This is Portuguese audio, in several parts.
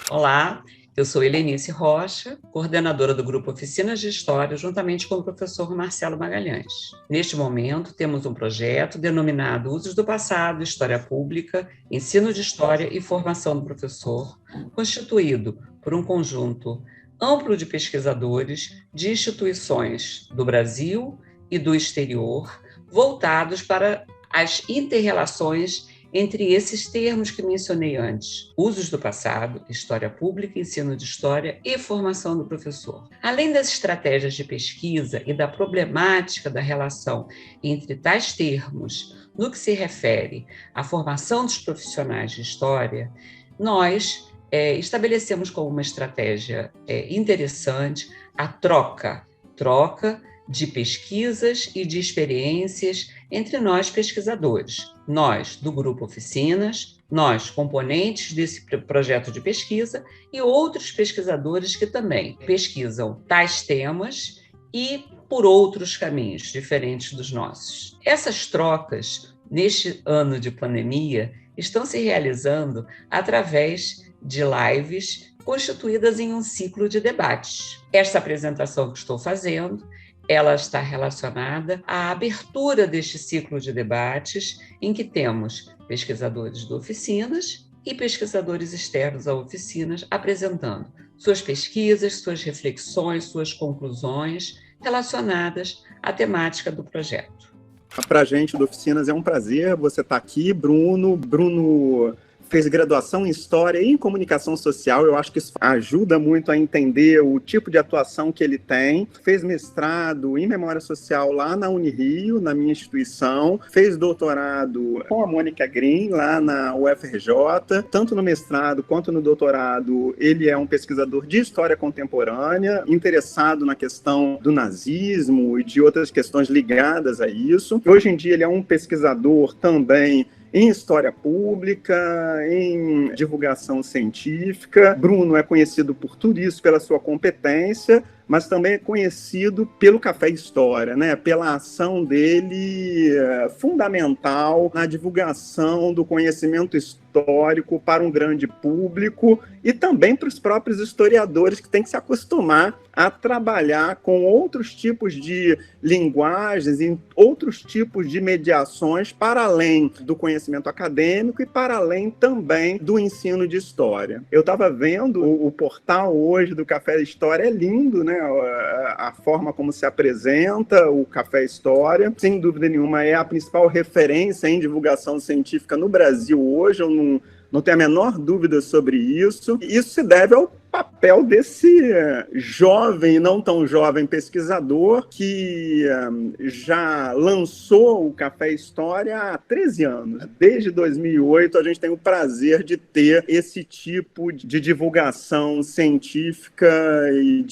Olá, eu sou Helenice Rocha, coordenadora do Grupo Oficinas de História, juntamente com o professor Marcelo Magalhães. Neste momento, temos um projeto denominado Usos do Passado, História Pública, Ensino de História e Formação do Professor, constituído por um conjunto amplo de pesquisadores de instituições do Brasil e do exterior, voltados para as inter-relações entre esses termos que mencionei antes: usos do passado, história pública, ensino de história e formação do professor. Além das estratégias de pesquisa e da problemática da relação entre tais termos no que se refere à formação dos profissionais de história, nós estabelecemos como uma estratégia interessante a troca de pesquisas e de experiências entre nós pesquisadores, nós do Grupo Oficinas, nós componentes desse projeto de pesquisa e outros pesquisadores que também pesquisam tais temas e por outros caminhos diferentes dos nossos. Essas trocas, neste ano de pandemia, estão se realizando através de lives constituídas em um ciclo de debates. Esta apresentação que estou fazendo, ela está relacionada à abertura deste ciclo de debates, em que temos pesquisadores do Oficinas e pesquisadores externos a Oficinas apresentando suas pesquisas, suas reflexões, suas conclusões relacionadas à temática do projeto. Para a gente do Oficinas é um prazer você estar aqui, Bruno. Bruno fez graduação em História e em Comunicação Social. Eu acho que isso ajuda muito a entender o tipo de atuação que ele tem. Fez mestrado em Memória Social lá na Unirio, na minha instituição. Fez doutorado com a Mônica Green, lá na UFRJ. Tanto no mestrado quanto no doutorado, ele é um pesquisador de História Contemporânea, interessado na questão do nazismo e de outras questões ligadas a isso. Hoje em dia, ele é um pesquisador também em história pública, em divulgação científica. Bruno é conhecido por tudo isso, pela sua competência, mas também é conhecido pelo Café História, né? Pela ação dele fundamental na divulgação do conhecimento histórico para um grande público e também para os próprios historiadores que têm que se acostumar a trabalhar com outros tipos de linguagens e outros tipos de mediações para além do conhecimento acadêmico e para além também do ensino de história. Eu estava vendo o portal hoje do Café História, é lindo, né? A forma como se apresenta o Café História, sem dúvida nenhuma, é a principal referência em divulgação científica no Brasil hoje. Eu não tenho a menor dúvida sobre isso. Isso se deve ao papel desse jovem e não tão jovem pesquisador que já lançou o Café História há 13 anos. Desde 2008, a gente tem o prazer de ter esse tipo de divulgação científica e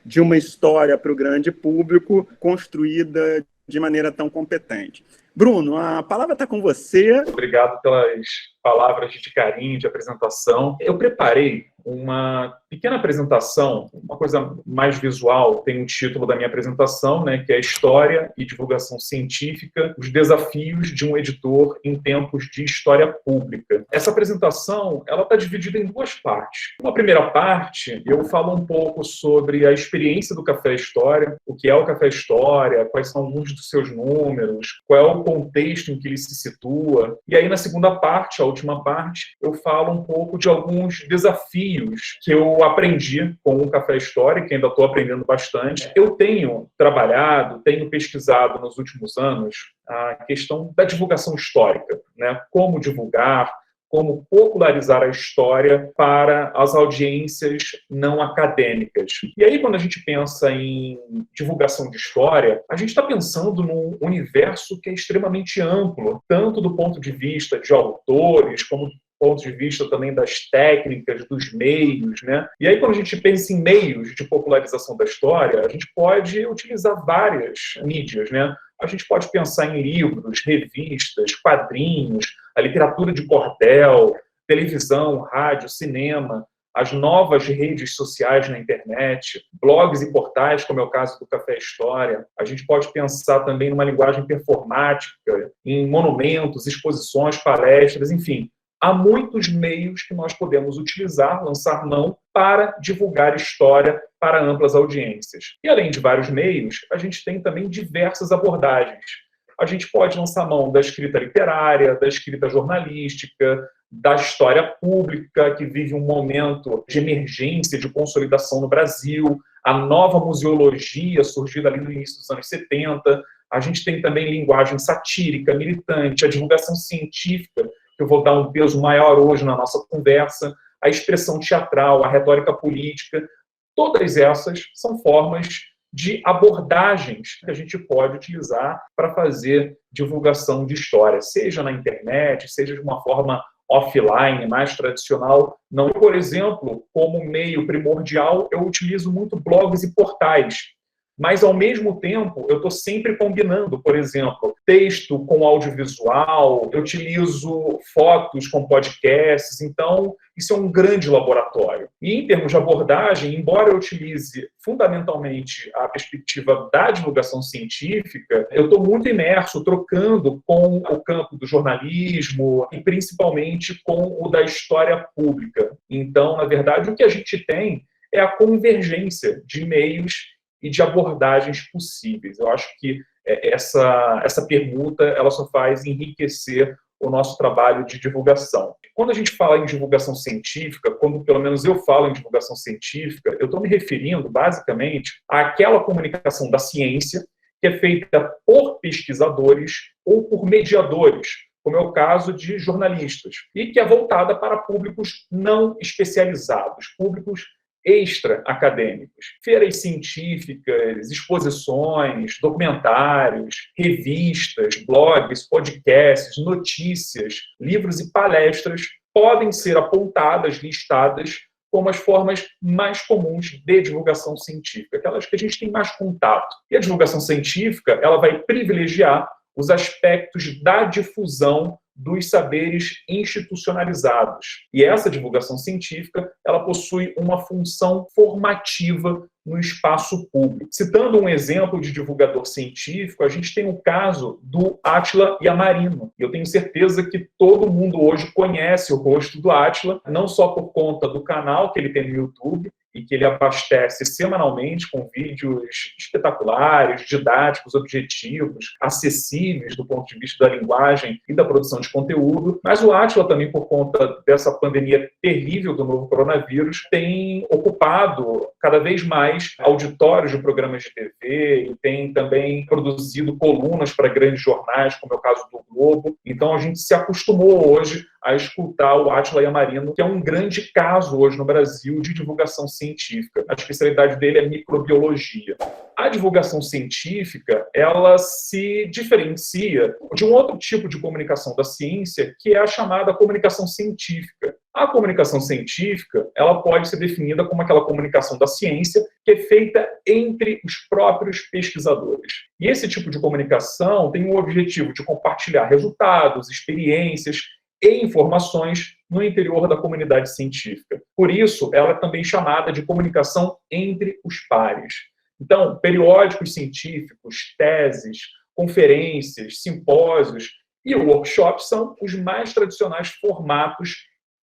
de uma história para o grande público construída de maneira tão competente. Bruno, a palavra está com você. Obrigado pelas palavras de carinho, de apresentação. Eu preparei uma pequena apresentação, uma coisa mais visual, tem um título da minha apresentação, né, que é História e Divulgação Científica, os desafios de um editor em tempos de história pública. Essa apresentação, ela está dividida em duas partes. Uma primeira parte, eu falo um pouco sobre a experiência do Café História, o que é o Café História, quais são alguns dos seus números, qual é o contexto em que ele se situa. E aí, na segunda parte, a última parte, eu falo um pouco de alguns desafios que eu aprendi com o Café História, que ainda estou aprendendo bastante. Eu tenho trabalhado, tenho pesquisado nos últimos anos a questão da divulgação histórica, né? Como divulgar, como popularizar a história para as audiências não acadêmicas. E aí, quando a gente pensa em divulgação de história, a gente está pensando num universo que é extremamente amplo, tanto do ponto de vista de autores, como ponto de vista também das técnicas, dos meios, né? E aí, quando a gente pensa em meios de popularização da história, a gente pode utilizar várias mídias, né? A gente pode pensar em livros, revistas, quadrinhos, a literatura de cordel, televisão, rádio, cinema, as novas redes sociais na internet, blogs e portais, como é o caso do Café História. A gente pode pensar também numa linguagem performática, em monumentos, exposições, palestras, enfim. há muitos meios que nós podemos utilizar, lançar mão, para divulgar história para amplas audiências. E além de vários meios, a gente tem também diversas abordagens. A gente pode lançar mão da escrita literária, da escrita jornalística, da história pública, que vive um momento de emergência, de consolidação no Brasil, a nova museologia surgida ali no início dos anos 70. A gente tem também linguagem satírica, militante, a divulgação científica, que eu vou dar um peso maior hoje na nossa conversa, a expressão teatral, a retórica política. Todas essas são formas de abordagens que a gente pode utilizar para fazer divulgação de história, seja na internet, seja de uma forma offline, mais tradicional. Não, por exemplo, como meio primordial, eu utilizo muito blogs e portais. Mas, ao mesmo tempo, eu estou sempre combinando, por exemplo, texto com audiovisual, eu utilizo fotos com podcasts, então isso é um grande laboratório. E, em termos de abordagem, embora eu utilize fundamentalmente a perspectiva da divulgação científica, eu estou muito imerso, trocando com o campo do jornalismo e, principalmente, com o da história pública. Então, na verdade, o que a gente tem é a convergência de meios e de abordagens possíveis. Eu acho que essa permuta ela só faz enriquecer o nosso trabalho de divulgação. Quando a gente fala em divulgação científica, quando pelo menos eu falo em divulgação científica, eu estou me referindo basicamente àquela comunicação da ciência que é feita por pesquisadores ou por mediadores, como é o caso de jornalistas, e que é voltada para públicos não especializados, públicos extra-acadêmicos. Feiras científicas, exposições, documentários, revistas, blogs, podcasts, notícias, livros e palestras podem ser apontadas, listadas, como as formas mais comuns de divulgação científica, aquelas que a gente tem mais contato. E a divulgação científica ela vai privilegiar os aspectos da difusão dos saberes institucionalizados. E essa divulgação científica, ela possui uma função formativa no espaço público. Citando um exemplo de divulgador científico, a gente tem o caso do Átila Yamarino. Eu tenho certeza que todo mundo hoje conhece o rosto do Átila, não só por conta do canal que ele tem no YouTube, e que ele abastece semanalmente com vídeos espetaculares, didáticos, objetivos, acessíveis do ponto de vista da linguagem e da produção de conteúdo. Mas o Átila também, por conta dessa pandemia terrível do novo coronavírus, tem ocupado cada vez mais auditórios de programas de TV e tem também produzido colunas para grandes jornais, como é o caso do Globo. Então a gente se acostumou hoje a escutar o Átila Yamarino, que é um grande caso hoje no Brasil de divulgação científica. A especialidade dele é microbiologia. A divulgação científica, ela se diferencia de um outro tipo de comunicação da ciência, que é a chamada comunicação científica. A comunicação científica, ela pode ser definida como aquela comunicação da ciência que é feita entre os próprios pesquisadores. E esse tipo de comunicação tem o objetivo de compartilhar resultados, experiências e informações no interior da comunidade científica. Por isso, ela é também chamada de comunicação entre os pares. Então, periódicos científicos, teses, conferências, simpósios e workshops são os mais tradicionais formatos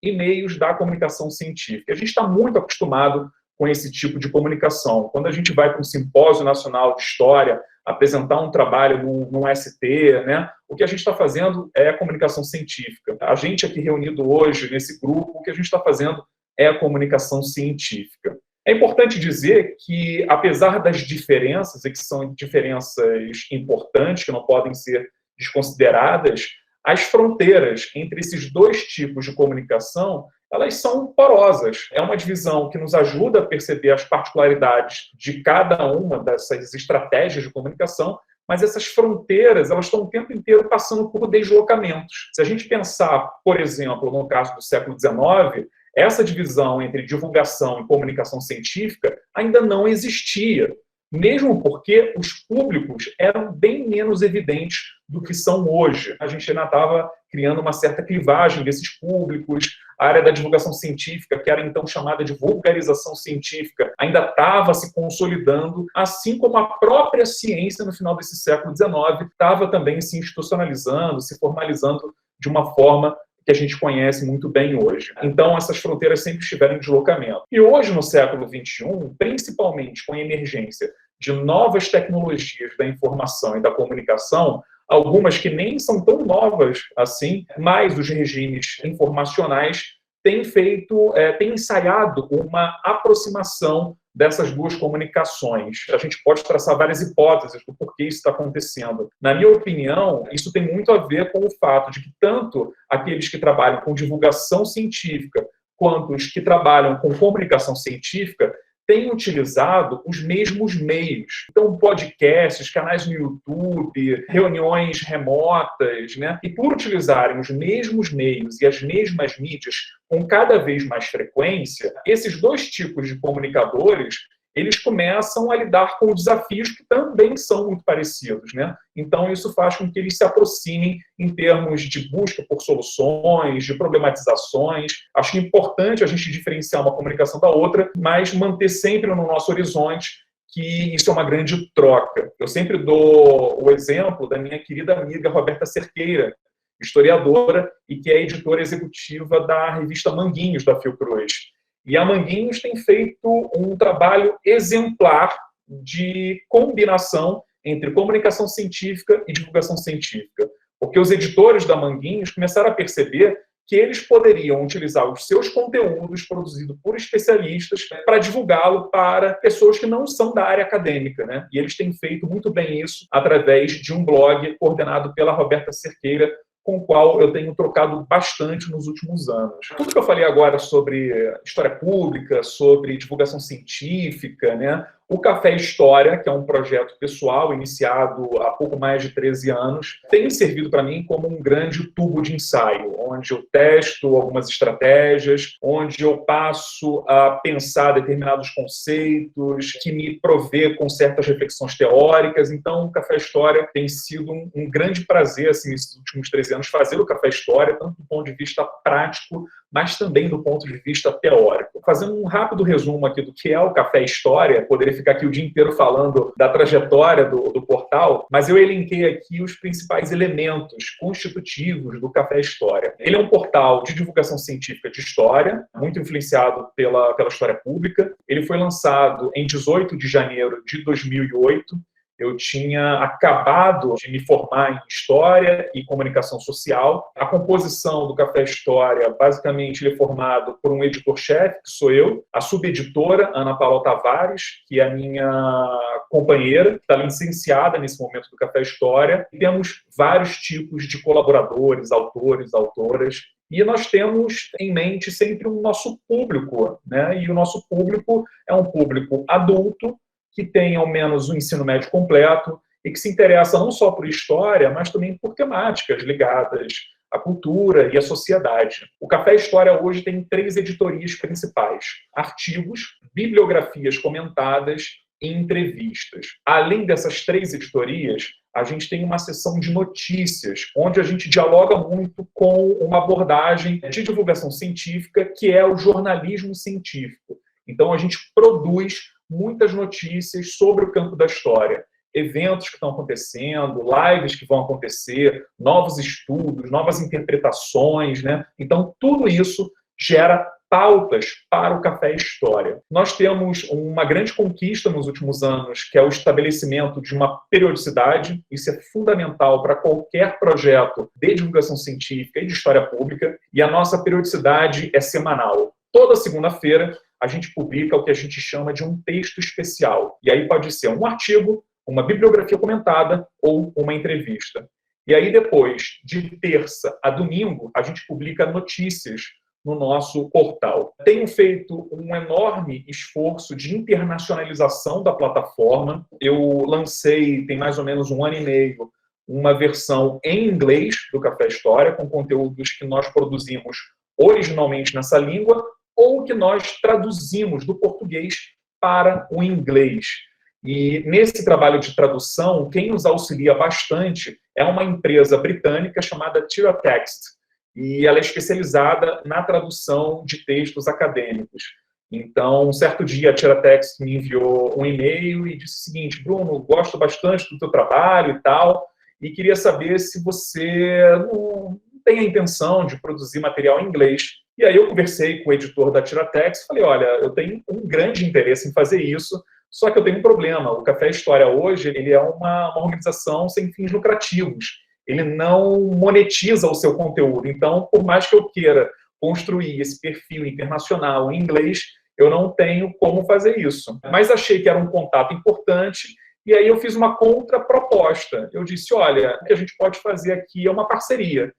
e meios da comunicação científica. A gente está muito acostumado com esse tipo de comunicação. Quando a gente vai para um simpósio nacional de história, apresentar um trabalho num ST, né? O que a gente está fazendo é a comunicação científica. A gente aqui reunido hoje, nesse grupo, o que a gente está fazendo é a comunicação científica. É importante dizer que, apesar das diferenças, e que são diferenças importantes, que não podem ser desconsideradas, as fronteiras entre esses dois tipos de comunicação, elas são porosas. É uma divisão que nos ajuda a perceber as particularidades de cada uma dessas estratégias de comunicação, mas essas fronteiras elas estão o tempo inteiro passando por deslocamentos. Se a gente pensar, por exemplo, no caso do século XIX, essa divisão entre divulgação e comunicação científica ainda não existia, mesmo porque os públicos eram bem menos evidentes do que são hoje. A gente ainda estava criando uma certa clivagem desses públicos, a área da divulgação científica, que era então chamada de vulgarização científica, ainda estava se consolidando, assim como a própria ciência no final desse século XIX estava também se institucionalizando, se formalizando de uma forma que a gente conhece muito bem hoje. Então, essas fronteiras sempre estiveram em deslocamento. E hoje, no século XXI, principalmente com a emergência de novas tecnologias da informação e da comunicação, algumas que nem são tão novas assim, mas os regimes informacionais têm ensaiado uma aproximação dessas duas comunicações. A gente pode traçar várias hipóteses do porquê isso está acontecendo. Na minha opinião, isso tem muito a ver com o fato de que tanto aqueles que trabalham com divulgação científica quanto os que trabalham com comunicação científica têm utilizado os mesmos meios. Então, podcasts, canais no YouTube, reuniões remotas, né? E por utilizarem os mesmos meios e as mesmas mídias com cada vez mais frequência, esses dois tipos de comunicadores, eles começam a lidar com desafios que também são muito parecidos, né? Então, isso faz com que eles se aproximem em termos de busca por soluções, de problematizações. Acho importante a gente diferenciar uma comunicação da outra, mas manter sempre no nosso horizonte que isso é uma grande troca. Eu sempre dou o exemplo da minha querida amiga Roberta Cerqueira, historiadora e que é editora executiva da revista Manguinhos, da Fiocruz. E a Manguinhos tem feito um trabalho exemplar de combinação entre comunicação científica e divulgação científica. Porque os editores da Manguinhos começaram a perceber que eles poderiam utilizar os seus conteúdos produzidos por especialistas para divulgá-lo para pessoas que não são da área acadêmica, né? E eles têm feito muito bem isso através de um blog coordenado pela Roberta Cerqueira, com o qual eu tenho trocado bastante nos últimos anos. Tudo que eu falei agora sobre história pública, sobre divulgação científica, né? O Café História, que é um projeto pessoal iniciado há pouco mais de 13 anos, tem servido para mim como um grande tubo de ensaio, onde eu testo algumas estratégias, onde eu passo a pensar determinados conceitos, que me provê com certas reflexões teóricas. Então, o Café História tem sido um grande prazer, assim, nesses últimos 13 anos, fazer o Café História, tanto do ponto de vista prático, mas também do ponto de vista teórico. Fazendo um rápido resumo aqui do que é o Café História, poderia ficar aqui o dia inteiro falando da trajetória do portal, mas eu elenquei aqui os principais elementos constitutivos do Café História. Ele é um portal de divulgação científica de história, muito influenciado pela história pública. Ele foi lançado em 18 de janeiro de 2008. Eu tinha acabado de me formar em História e Comunicação Social. A composição do Café História, basicamente, ele é formado por um editor-chefe, que sou eu, a subeditora, Ana Paula Tavares, que é a minha companheira, que está licenciada nesse momento do Café História. E temos vários tipos de colaboradores, autores, autoras. E nós temos em mente sempre o nosso público, né? E o nosso público é um público adulto, que tem ao menos o ensino médio completo e que se interessa não só por história, mas também por temáticas ligadas à cultura e à sociedade. O Café História hoje tem 3 editorias principais: artigos, bibliografias comentadas e entrevistas. Além dessas 3 editorias, a gente tem uma seção de notícias, onde a gente dialoga muito com uma abordagem de divulgação científica, que é o jornalismo científico. Então, a gente produz muitas notícias sobre o campo da história, eventos que estão acontecendo, lives que vão acontecer, novos estudos, novas interpretações, né? Então, tudo isso gera pautas para o Café História. Nós temos uma grande conquista nos últimos anos, que é o estabelecimento de uma periodicidade. Isso é fundamental para qualquer projeto de divulgação científica e de história pública, e a nossa periodicidade é semanal. Toda segunda-feira, a gente publica o que a gente chama de um texto especial. E aí pode ser um artigo, uma bibliografia comentada ou uma entrevista. E aí depois, de terça a domingo, a gente publica notícias no nosso portal. Tenho feito um enorme esforço de internacionalização da plataforma. Eu lancei, tem mais ou menos 1 ano e meio, uma versão em inglês do Café História, com conteúdos que nós produzimos originalmente nessa língua, ou que nós traduzimos do português para o inglês. E nesse trabalho de tradução, quem nos auxilia bastante é uma empresa britânica chamada TiraText, e ela é especializada na tradução de textos acadêmicos. Então, um certo dia, a TiraText me enviou um e-mail e disse o seguinte: Bruno, gosto bastante do teu trabalho e tal, e queria saber se você não tem a intenção de produzir material em inglês. E aí eu conversei com o editor da Tiratex e falei, olha, eu tenho um grande interesse em fazer isso, só que eu tenho um problema. O Café História hoje ele é uma organização sem fins lucrativos. Ele não monetiza o seu conteúdo. Então, por mais que eu queira construir esse perfil internacional em inglês, eu não tenho como fazer isso. Mas achei que era um contato importante e aí eu fiz uma contraproposta. Eu disse, olha, o que a gente pode fazer aqui é uma parceria.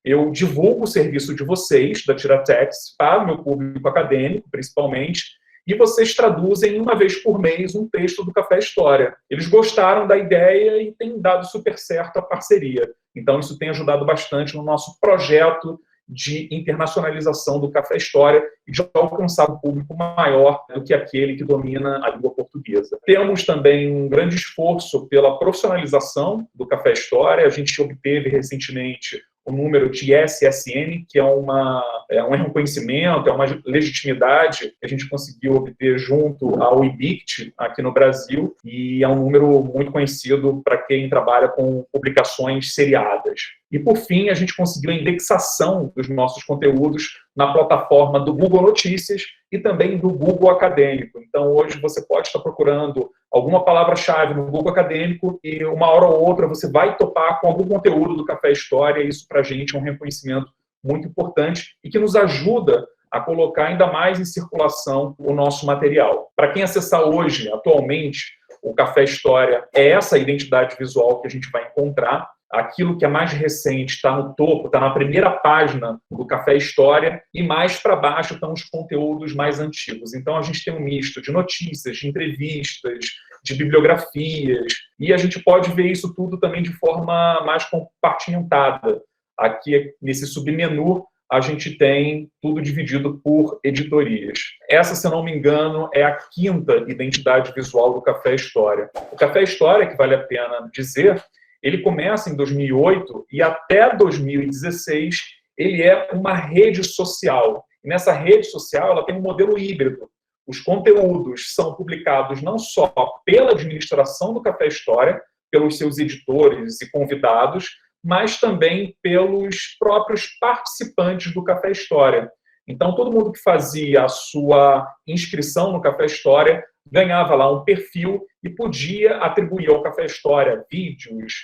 Eu divulgo o serviço de vocês, da Tiratex, para o meu público acadêmico, principalmente, e vocês traduzem uma vez por mês um texto do Café História. Eles gostaram da ideia e tem dado super certo a parceria. Então, isso tem ajudado bastante no nosso projeto de internacionalização do Café História e de alcançar um público maior do que aquele que domina a língua portuguesa. Temos também um grande esforço pela profissionalização do Café História. A gente obteve recentemente o número de SSN, que é um reconhecimento, é uma legitimidade que a gente conseguiu obter junto ao IBICT aqui no Brasil, e é um número muito conhecido para quem trabalha com publicações seriadas. E, por fim, a gente conseguiu a indexação dos nossos conteúdos na plataforma do Google Notícias e também do Google Acadêmico. Então, hoje você pode estar procurando alguma palavra-chave no Google Acadêmico e uma hora ou outra você vai topar com algum conteúdo do Café História, e isso para a gente é um reconhecimento muito importante e que nos ajuda a colocar ainda mais em circulação o nosso material. Para quem acessar hoje, atualmente, o Café História é essa identidade visual que a gente vai encontrar. Aquilo que é mais recente está no topo, está na primeira página do Café História, e mais para baixo estão os conteúdos mais antigos. Então, a gente tem um misto de notícias, de entrevistas, de bibliografias, e a gente pode ver isso tudo também de forma mais compartimentada. Aqui, nesse submenu, a gente tem tudo dividido por editorias. Essa, se eu não me engano, é a 5ª identidade visual do Café História. O Café História, que vale a pena dizer, ele começa em 2008 e até 2016 ele é uma rede social. E nessa rede social ela tem um modelo híbrido. Os conteúdos são publicados não só pela administração do Café História, pelos seus editores e convidados, mas também pelos próprios participantes do Café História. Então, todo mundo que fazia a sua inscrição no Café História ganhava lá um perfil e podia atribuir ao Café História vídeos,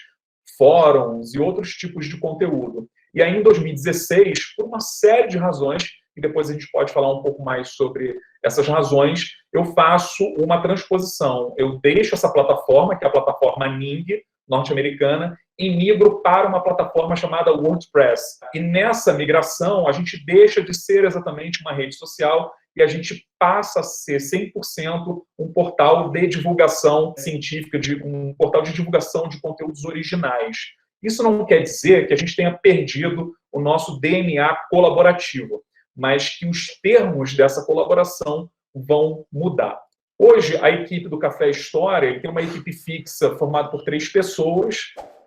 fóruns e outros tipos de conteúdo. E aí, em 2016, por uma série de razões, e depois a gente pode falar um pouco mais sobre essas razões, eu faço uma transposição. Eu deixo essa plataforma, que é a plataforma Ning, norte-americana, e migro para uma plataforma chamada WordPress. E nessa migração, a gente deixa de ser exatamente uma rede social e a gente passa a ser 100% um portal de divulgação científica, um portal de divulgação de conteúdos originais. Isso não quer dizer que a gente tenha perdido o nosso DNA colaborativo, mas que os termos dessa colaboração vão mudar. Hoje, a equipe do Café História tem uma equipe fixa formada por 3 pessoas.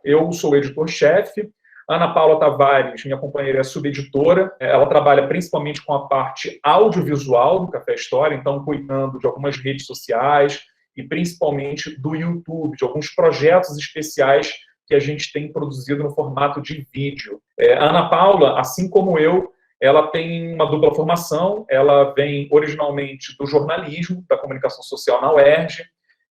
Eu sou o editor-chefe. Ana Paula Tavares, minha companheira, é subeditora. Ela trabalha principalmente com a parte audiovisual do Café História, então cuidando de algumas redes sociais e principalmente do YouTube, de alguns projetos especiais que a gente tem produzido no formato de vídeo. A Ana Paula, assim como eu, ela tem uma dupla formação. Ela vem originalmente do jornalismo, da comunicação social na UERJ,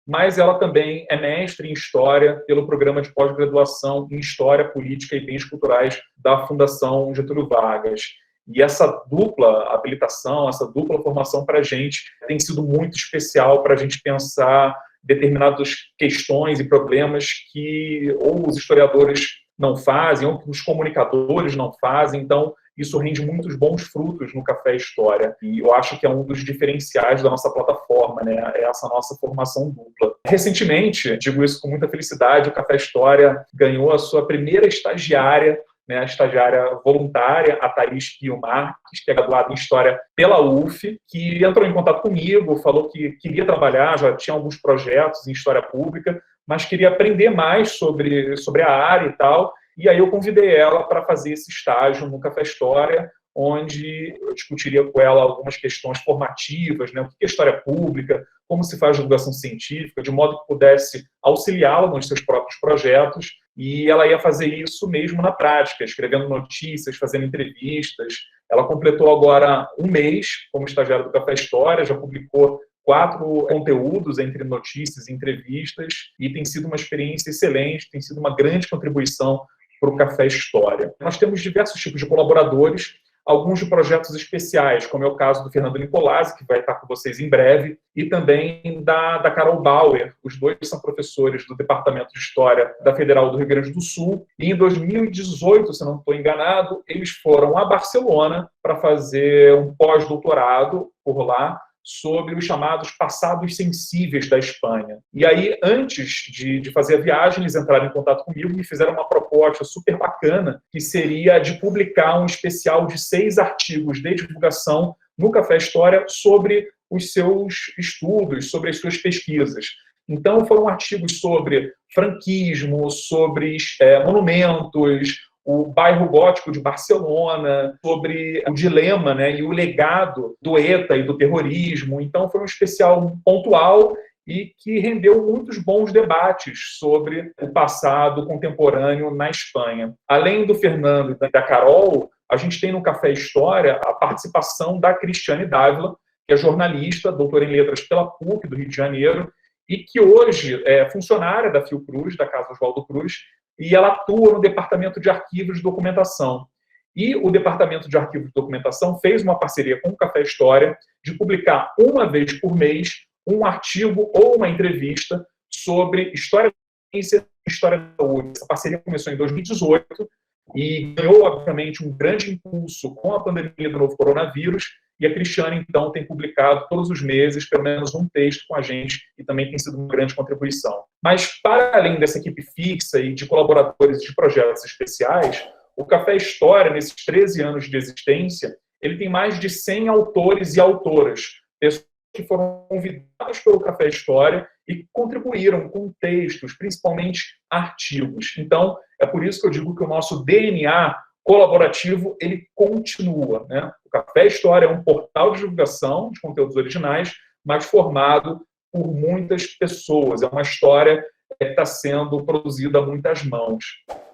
mas ela também é mestre em História pelo programa de pós-graduação em História, Política e Bens Culturais da Fundação Getúlio Vargas. E essa dupla habilitação, essa dupla formação para a gente tem sido muito especial para a gente pensar determinadas questões e problemas que ou os historiadores não fazem, ou que os comunicadores não fazem. Então, isso rende muitos bons frutos no Café História. E eu acho que é um dos diferenciais da nossa plataforma, né? É essa nossa formação dupla. Recentemente, digo isso com muita felicidade, o Café História ganhou a sua primeira estagiária, né, a estagiária voluntária, a Thaís Pio Marques, que é graduada em História pela UF, que entrou em contato comigo, falou que queria trabalhar, já tinha alguns projetos em História Pública, mas queria aprender mais sobre a área e tal. E aí eu convidei ela para fazer esse estágio no Café História, onde eu discutiria com ela algumas questões formativas, né? O que é história pública, como se faz divulgação científica, de modo que pudesse auxiliá-la nos seus próprios projetos, e ela ia fazer isso mesmo na prática, escrevendo notícias, fazendo entrevistas. Ela completou agora um mês como estagiária do Café História, já publicou 4 conteúdos entre notícias e entrevistas, e tem sido uma experiência excelente, tem sido uma grande contribuição para o Café História. Nós temos diversos tipos de colaboradores, alguns de projetos especiais, como é o caso do Fernando Nicolazzi, que vai estar com vocês em breve, e também da Carol Bauer. Os dois são professores do Departamento de História da Federal do Rio Grande do Sul, e em 2018, se não estou enganado, eles foram a Barcelona para fazer um pós-doutorado por lá, sobre os chamados passados sensíveis da Espanha. E aí, antes de fazer a viagem, eles entraram em contato comigo e me fizeram uma proposta super bacana, que seria de publicar um especial de 6 artigos de divulgação no Café História sobre os seus estudos, sobre as suas pesquisas. Então, foram artigos sobre franquismo, sobre monumentos, o bairro gótico de Barcelona, sobre o dilema, né, e o legado do ETA e do terrorismo. Então, foi um especial pontual e que rendeu muitos bons debates sobre o passado contemporâneo na Espanha. Além do Fernando e da Carol, a gente tem no Café História a participação da Cristiane Dávila, que é jornalista, doutora em letras pela PUC do Rio de Janeiro, e que hoje é funcionária da Fiocruz, da Casa Oswaldo Cruz, e ela atua no Departamento de Arquivos e Documentação. E o Departamento de Arquivos e Documentação fez uma parceria com o Café História de publicar uma vez por mês um artigo ou uma entrevista sobre história da ciência e história da saúde. Essa parceria começou em 2018 e ganhou, obviamente, um grande impulso com a pandemia do novo coronavírus, e a Cristiane, então, tem publicado todos os meses pelo menos um texto com a gente, e também tem sido uma grande contribuição. Mas, para além dessa equipe fixa e de colaboradores de projetos especiais, o Café História, nesses 13 anos de existência, ele tem mais de 100 autores e autoras, pessoas que foram convidadas pelo Café História e contribuíram com textos, principalmente artigos. Então, é por isso que eu digo que o nosso DNA colaborativo, ele continua, né? O Café História é um portal de divulgação de conteúdos originais, mas formado por muitas pessoas. É uma história que está sendo produzida a muitas mãos.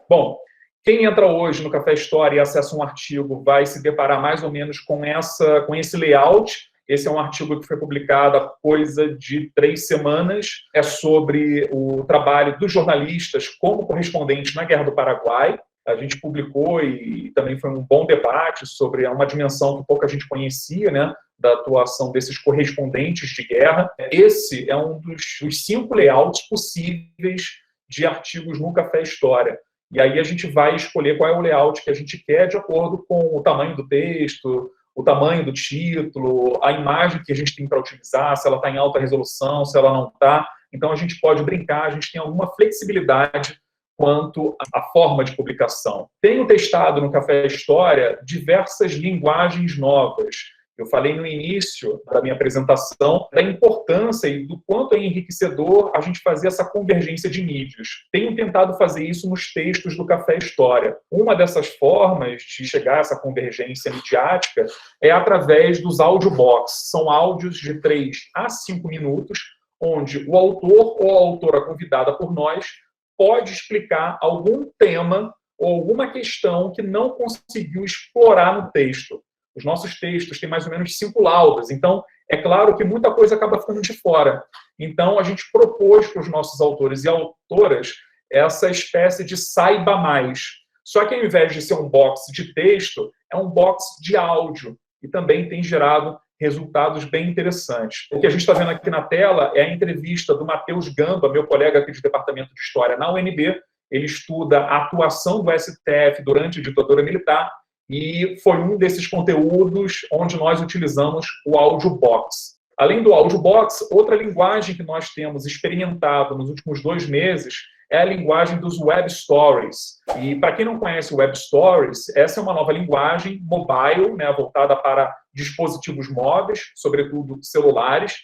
Bom, quem entra hoje no Café História e acessa um artigo vai se deparar mais ou menos com esse layout. Esse é um artigo que foi publicado há coisa de 3 semanas. É sobre o trabalho dos jornalistas como correspondentes na Guerra do Paraguai. A gente publicou e também foi um bom debate sobre uma dimensão que pouca gente conhecia, né, da atuação desses correspondentes de guerra. Esse é um dos 5 layouts possíveis de artigos no Café História. E aí a gente vai escolher qual é o layout que a gente quer de acordo com o tamanho do texto, o tamanho do título, a imagem que a gente tem para utilizar, se ela está em alta resolução, se ela não está. Então a gente pode brincar, a gente tem alguma flexibilidade quanto à forma de publicação. Tenho testado no Café História diversas linguagens novas. Eu falei no início da minha apresentação da importância e do quanto é enriquecedor a gente fazer essa convergência de mídias. Tenho tentado fazer isso nos textos do Café História. Uma dessas formas de chegar a essa convergência midiática é através dos audiobox. São áudios de 3 a 5 minutos, onde o autor ou a autora convidada por nós pode explicar algum tema ou alguma questão que não conseguiu explorar no texto. Os nossos textos têm mais ou menos 5 laudas, então é claro que muita coisa acaba ficando de fora. Então a gente propôs para os nossos autores e autoras essa espécie de saiba mais. Só que ao invés de ser um box de texto, é um box de áudio, e também tem gerado resultados bem interessantes. O que a gente está vendo aqui na tela é a entrevista do Matheus Gamba, meu colega aqui de Departamento de História na UNB. Ele estuda a atuação do STF durante a ditadura militar e foi um desses conteúdos onde nós utilizamos o audiobox. Além do audiobox, outra linguagem que nós temos experimentado nos últimos 2 meses é a linguagem dos web stories. E para quem não conhece o web stories, essa é uma nova linguagem mobile, né, voltada para dispositivos móveis, sobretudo celulares,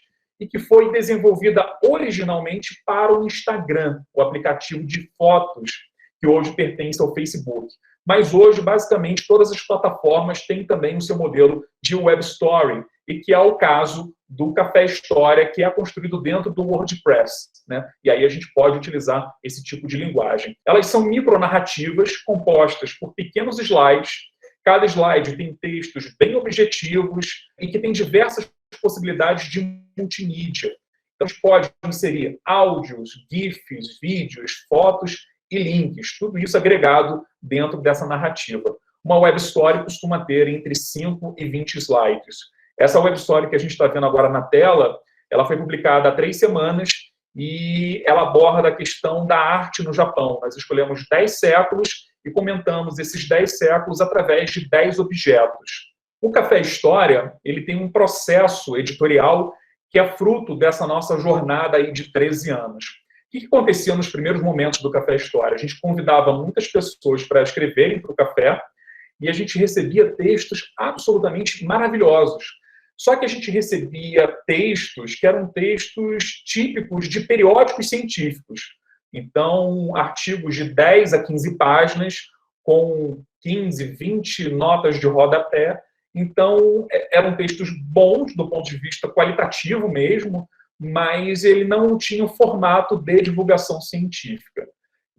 e que foi desenvolvida originalmente para o Instagram, o aplicativo de fotos que hoje pertence ao Facebook. mas hoje, basicamente, todas as plataformas têm também o seu modelo de web story, e que é o caso do Café História, que é construído dentro do WordPress, né? E aí a gente pode utilizar esse tipo de linguagem. Elas são micronarrativas compostas por pequenos slides. Cada slide tem textos bem objetivos e que tem diversas possibilidades de multimídia. Então, a gente pode inserir áudios, GIFs, vídeos, fotos e links, tudo isso agregado dentro dessa narrativa. Uma web story costuma ter entre 5 e 20 slides. Essa web story que a gente está vendo agora na tela, ela foi publicada há 3 semanas e ela aborda a questão da arte no Japão. Nós escolhemos 10 séculos e comentamos esses 10 séculos através de 10 objetos. O Café História, ele tem um processo editorial que é fruto dessa nossa jornada aí de 13 anos. O que acontecia nos primeiros momentos do Café História? A gente convidava muitas pessoas para escreverem para o café e a gente recebia textos absolutamente maravilhosos. Só que a gente recebia textos que eram textos típicos de periódicos científicos. Então, artigos de 10 a 15 páginas, com 15, 20 notas de rodapé. Então, eram textos bons do ponto de vista qualitativo mesmo, mas ele não tinha o formato de divulgação científica.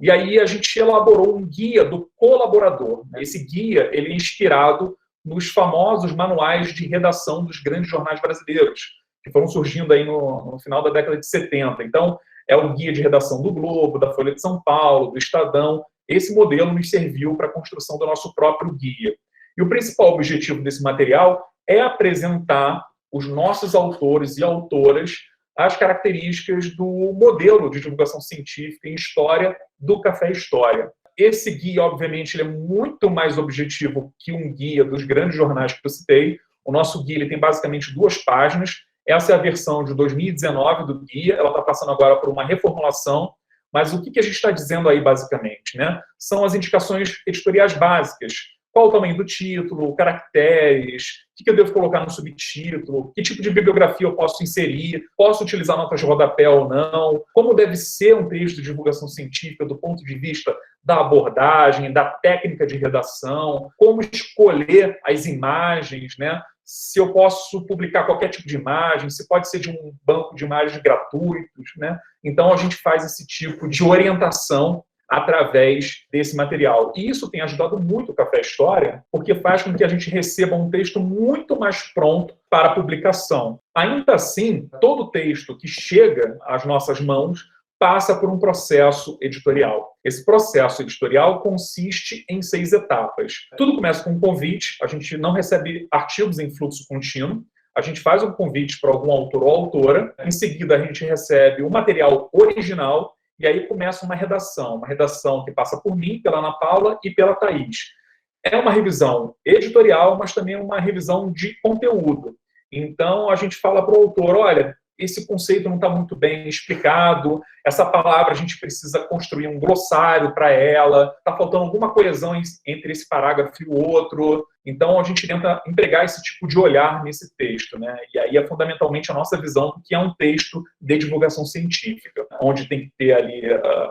E aí a gente elaborou um guia do colaborador. Esse guia ele é inspirado nos famosos manuais de redação dos grandes jornais brasileiros, que foram surgindo aí no final da década de 70. Então, é o guia de redação do Globo, da Folha de São Paulo, do Estadão. Esse modelo nos serviu para a construção do nosso próprio guia. E o principal objetivo desse material é apresentar os nossos autores e autoras as características do modelo de divulgação científica em história do Café História. Esse guia, obviamente, ele é muito mais objetivo que um guia dos grandes jornais que eu citei. O nosso guia ele tem basicamente 2 páginas. Essa é a versão de 2019 do guia. Ela está passando agora por uma reformulação. Mas o que a gente está dizendo aí, basicamente, né? São as indicações editoriais básicas. Qual o tamanho do título, caracteres, o que eu devo colocar no subtítulo, que tipo de bibliografia eu posso inserir, posso utilizar notas de rodapé ou não, como deve ser um texto de divulgação científica do ponto de vista da abordagem, da técnica de redação, como escolher as imagens, né? Se eu posso publicar qualquer tipo de imagem, se pode ser de um banco de imagens gratuitos, né? Então, a gente faz esse tipo de orientação através desse material. E isso tem ajudado muito o Café História, porque faz com que a gente receba um texto muito mais pronto para publicação. Ainda assim, todo texto que chega às nossas mãos passa por um processo editorial. Esse processo editorial consiste em 6 etapas. Tudo começa com um convite, a gente não recebe artigos em fluxo contínuo, a gente faz um convite para algum autor ou autora, em seguida a gente recebe o material original, e aí começa uma redação que passa por mim, pela Ana Paula e pela Thaís. É uma revisão editorial, mas também uma revisão de conteúdo. Então, a gente fala para o autor, olha, esse conceito não está muito bem explicado, essa palavra a gente precisa construir um glossário para ela, está faltando alguma coesão entre esse parágrafo e o outro. Então, a gente tenta empregar esse tipo de olhar nesse texto, né? E aí é fundamentalmente a nossa visão do que é um texto de divulgação científica, onde tem que ter ali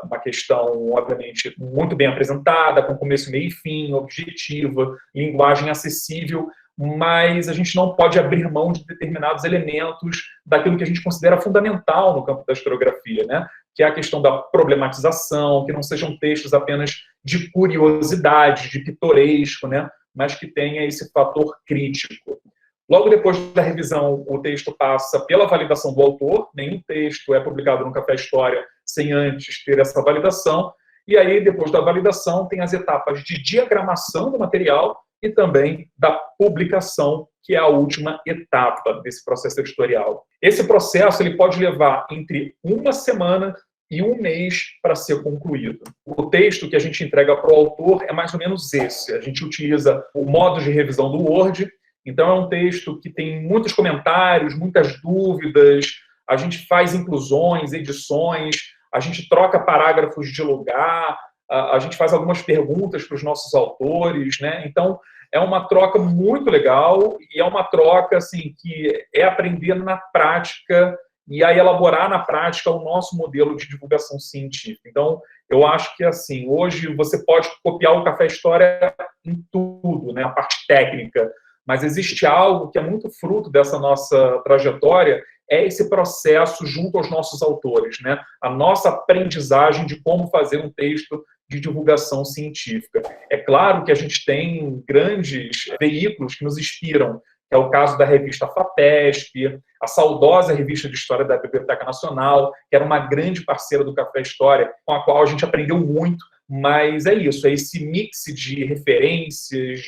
uma questão, obviamente, muito bem apresentada, com começo, meio e fim, objetiva, linguagem acessível, mas a gente não pode abrir mão de determinados elementos daquilo que a gente considera fundamental no campo da historiografia, né? Que é a questão da problematização, que não sejam textos apenas de curiosidade, de pitoresco, né? Mas que tenha esse fator crítico. Logo depois da revisão, o texto passa pela validação do autor, nenhum texto é publicado no Café História sem antes ter essa validação, e aí, depois da validação, tem as etapas de diagramação do material e também da publicação, que é a última etapa desse processo editorial. Esse processo ele pode levar entre 1 semana e 1 mês para ser concluído. O texto que a gente entrega para o autor é mais ou menos esse. A gente utiliza o modo de revisão do Word, então é um texto que tem muitos comentários, muitas dúvidas, a gente faz inclusões, edições, a gente troca parágrafos de lugar, a gente faz algumas perguntas para os nossos autores, né? Então, é uma troca muito legal e é uma troca assim, que é aprender na prática e a elaborar na prática o nosso modelo de divulgação científica. Então, Eu acho que, assim, hoje você pode copiar o Café História em tudo, né? A parte técnica, mas existe algo que é muito fruto dessa nossa trajetória, é esse processo junto aos nossos autores, né? A nossa aprendizagem de como fazer um texto de divulgação científica. É claro que a gente tem grandes veículos que nos inspiram, que é o caso da revista FAPESP, a saudosa revista de História da Biblioteca Nacional, que era uma grande parceira do Café História, com a qual a gente aprendeu muito, mas é isso, é esse mix de referências,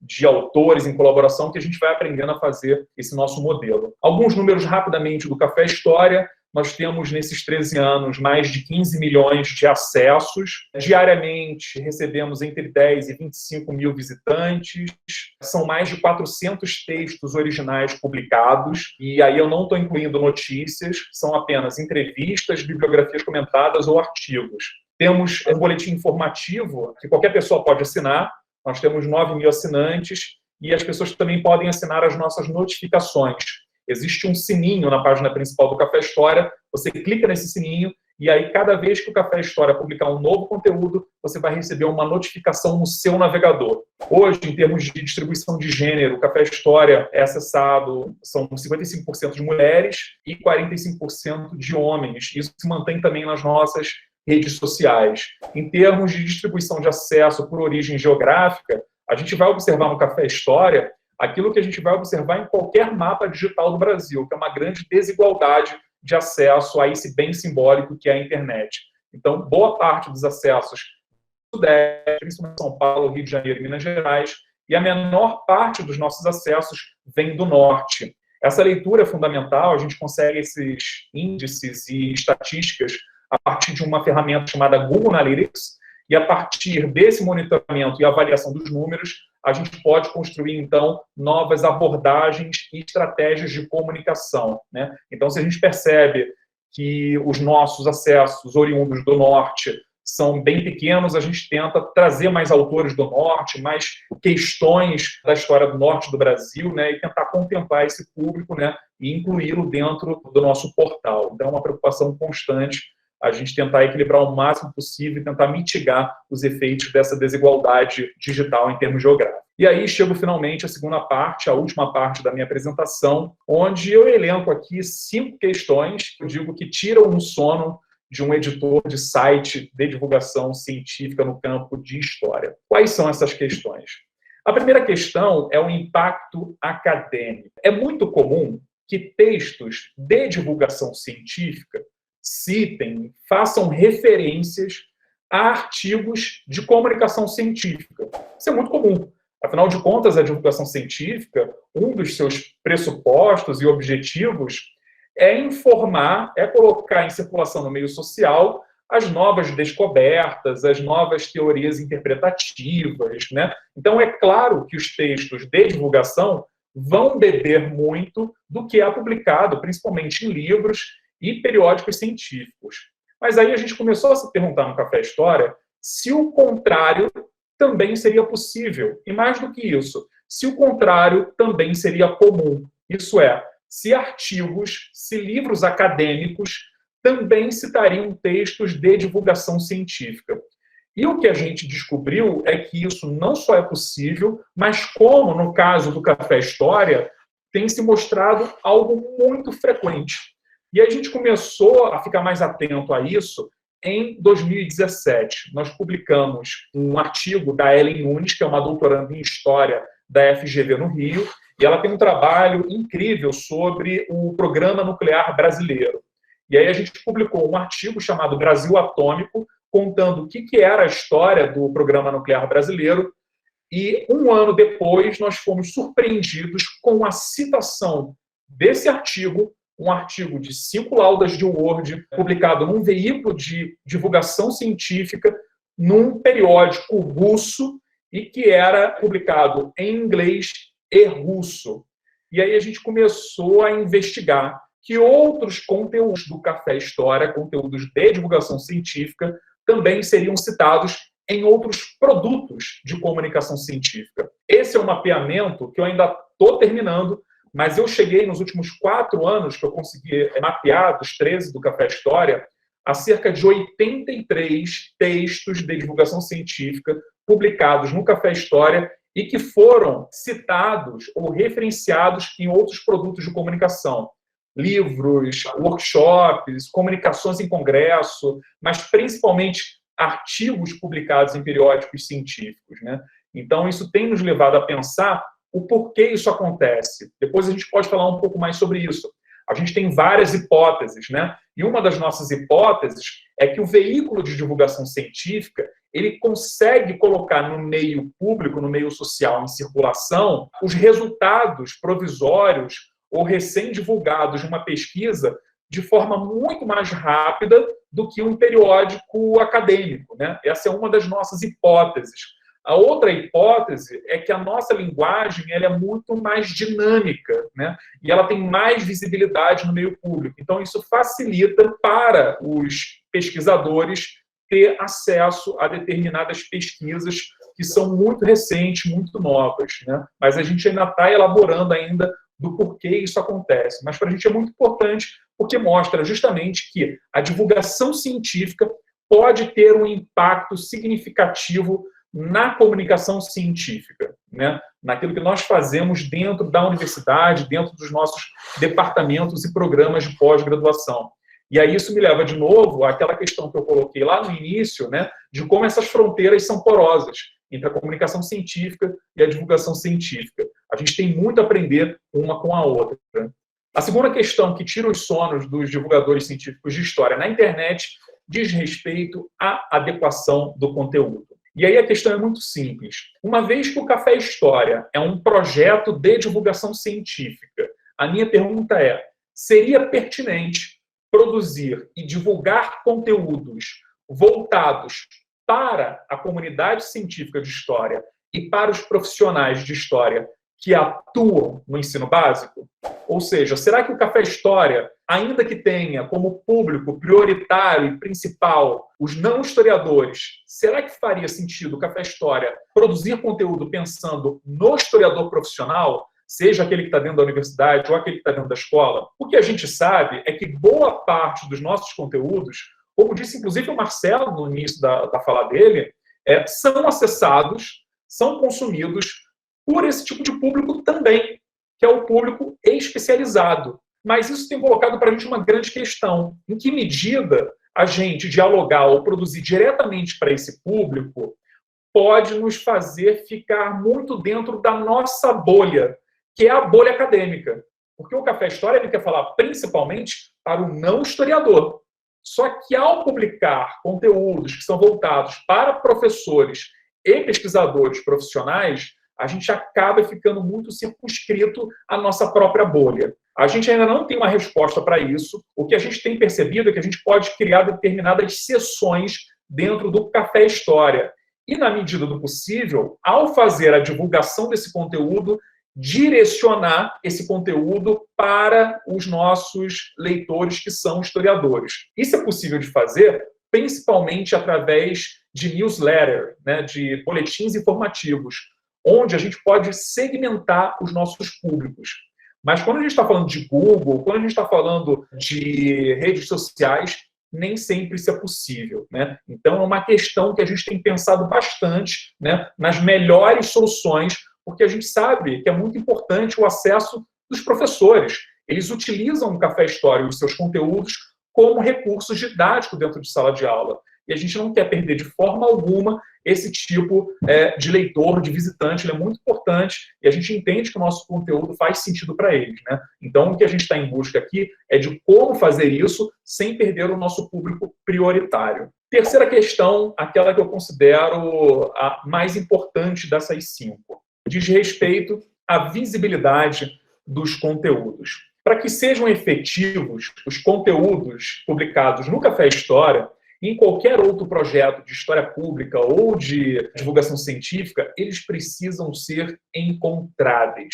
de autores em colaboração que a gente vai aprendendo a fazer esse nosso modelo. Alguns números rapidamente do Café História. Nós temos, nesses 13 anos, mais de 15 milhões de acessos. Diariamente, recebemos entre 10 e 25 mil visitantes. São mais de 400 textos originais publicados. E aí eu não estou incluindo notícias, são apenas entrevistas, bibliografias comentadas ou artigos. Temos um boletim informativo que qualquer pessoa pode assinar. Nós temos 9 mil assinantes e as pessoas também podem assinar as nossas notificações. Existe um sininho na página principal do Café História, você clica nesse sininho e aí cada vez que o Café História publicar um novo conteúdo, você vai receber uma notificação no seu navegador. Hoje, em termos de distribuição de gênero, o Café História é acessado, são 55% de mulheres e 45% de homens. Isso se mantém também nas nossas redes sociais. Em termos de distribuição de acesso por origem geográfica, a gente vai observar no Café História aquilo que a gente vai observar em qualquer mapa digital do Brasil, que é uma grande desigualdade de acesso a esse bem simbólico que é a internet. Então, boa parte dos acessos do Sudeste, principalmente São Paulo, Rio de Janeiro e Minas Gerais, e a menor parte dos nossos acessos vem do Norte. Essa leitura é fundamental, a gente consegue esses índices e estatísticas a partir de uma ferramenta chamada Google Analytics, e a partir desse monitoramento e avaliação dos números, a gente pode construir, então, novas abordagens e estratégias de comunicação, né? Então, se a gente percebe que os nossos acessos oriundos do Norte são bem pequenos, a gente tenta trazer mais autores do Norte, mais questões da história do Norte do Brasil, né? E tentar contemplar esse público, né? E incluí-lo dentro do nosso portal. Então, é uma preocupação constante a gente tentar equilibrar o máximo possível e tentar mitigar os efeitos dessa desigualdade digital em termos geográficos. E aí chego finalmente à segunda parte, a última parte da minha apresentação, onde eu elenco aqui 5 questões que eu digo que tiram um sono de um editor de site de divulgação científica no campo de história. Quais são essas questões? A primeira questão é o impacto acadêmico. É muito comum que textos de divulgação científica citem, façam referências a artigos de comunicação científica. Isso é muito comum. Afinal de contas, a divulgação científica, um dos seus pressupostos e objetivos é informar, é colocar em circulação no meio social as novas descobertas, as novas teorias interpretativas, né? Então, é claro que os textos de divulgação vão beber muito do que é publicado, principalmente em livros e periódicos científicos. Mas aí a gente começou a se perguntar no Café História se o contrário também seria possível. E mais do que isso, se o contrário também seria comum. Isso é, se artigos, se livros acadêmicos também citariam textos de divulgação científica. E o que a gente descobriu é que isso não só é possível, mas como, no caso do Café História, tem se mostrado algo muito frequente. E a gente começou a ficar mais atento a isso em 2017. Nós publicamos um artigo da Ellen Nunes, que é uma doutoranda em História da FGV no Rio, e ela tem um trabalho incrível sobre o Programa Nuclear Brasileiro. E aí a gente publicou um artigo chamado Brasil Atômico, contando o que era a história do Programa Nuclear Brasileiro, e um ano depois nós fomos surpreendidos com a citação desse artigo, um artigo de 5 laudas de Word, publicado num veículo de divulgação científica, num periódico russo, e que era publicado em inglês e russo. E aí a gente começou a investigar que outros conteúdos do Café História, conteúdos de divulgação científica, também seriam citados em outros produtos de comunicação científica. Esse é um mapeamento que eu ainda estou terminando, mas eu cheguei nos últimos 4 anos que eu consegui mapear dos 13 do Café História há cerca de 83 textos de divulgação científica publicados no Café História e que foram citados ou referenciados em outros produtos de comunicação. Livros, workshops, comunicações em congresso, mas principalmente artigos publicados em periódicos científicos, né? Então, isso tem nos levado a pensar o porquê isso acontece. Depois a gente pode falar um pouco mais sobre isso. A gente tem várias hipóteses, né? E uma das nossas hipóteses é que o veículo de divulgação científica ele consegue colocar no meio público, no meio social, em circulação, os resultados provisórios ou recém-divulgados de uma pesquisa de forma muito mais rápida do que um periódico acadêmico, né? Essa é uma das nossas hipóteses. A outra hipótese é que a nossa linguagem ela é muito mais dinâmica, né? E ela tem mais visibilidade no meio público. Então, isso facilita para os pesquisadores ter acesso a determinadas pesquisas que são muito recentes, muito novas, né? Mas a gente ainda está elaborando ainda do porquê isso acontece. Mas para a gente é muito importante porque mostra justamente que a divulgação científica pode ter um impacto significativo na comunicação científica, né? Naquilo que nós fazemos dentro da universidade, dentro dos nossos departamentos e programas de pós-graduação. E aí isso me leva de novo àquela questão que eu coloquei lá no início, né, de como essas fronteiras são porosas entre a comunicação científica e a divulgação científica. A gente tem muito a aprender uma com a outra. A segunda questão que tira os sonos dos divulgadores científicos de história na internet diz respeito à adequação do conteúdo. E aí a questão é muito simples. Uma vez que o Café História é um projeto de divulgação científica, a minha pergunta é, seria pertinente produzir e divulgar conteúdos voltados para a comunidade científica de história e para os profissionais de história que atuam no ensino básico? Ou seja, será que o Café História, ainda que tenha como público prioritário e principal os não historiadores, será que faria sentido o Café História produzir conteúdo pensando no historiador profissional, seja aquele que está dentro da universidade ou aquele que está dentro da escola? O que a gente sabe é que boa parte dos nossos conteúdos, como disse inclusive o Marcelo no início da fala dele, são acessados, são consumidos por esse tipo de público também, que é o público especializado. Mas isso tem colocado para a gente uma grande questão. Em que medida a gente dialogar ou produzir diretamente para esse público pode nos fazer ficar muito dentro da nossa bolha, que é a bolha acadêmica. Porque o Café História ele quer falar principalmente para o não historiador. Só que ao publicar conteúdos que são voltados para professores e pesquisadores profissionais, a gente acaba ficando muito circunscrito à nossa própria bolha. A gente ainda não tem uma resposta para isso. O que a gente tem percebido é que a gente pode criar determinadas sessões dentro do Café História. E, na medida do possível, ao fazer a divulgação desse conteúdo, direcionar esse conteúdo para os nossos leitores que são historiadores. Isso é possível de fazer principalmente através de newsletter, né, de boletins informativos, onde a gente pode segmentar os nossos públicos. Mas quando a gente está falando de Google, quando a gente está falando de redes sociais, nem sempre isso é possível, né? Então, é uma questão que a gente tem pensado bastante, né, nas melhores soluções, porque a gente sabe que é muito importante o acesso dos professores. Eles utilizam o Café História e os seus conteúdos como recurso didático dentro de sala de aula. E a gente não quer perder de forma alguma esse tipo de leitor, de visitante. Ele é muito importante e a gente entende que o nosso conteúdo faz sentido para eles, né? Então, o que a gente está em busca aqui é de como fazer isso sem perder o nosso público prioritário. Terceira questão, aquela que eu considero a mais importante dessas 5, diz respeito à visibilidade dos conteúdos. Para que sejam efetivos os conteúdos publicados no Café História, em qualquer outro projeto de história pública ou de divulgação científica, eles precisam ser encontráveis.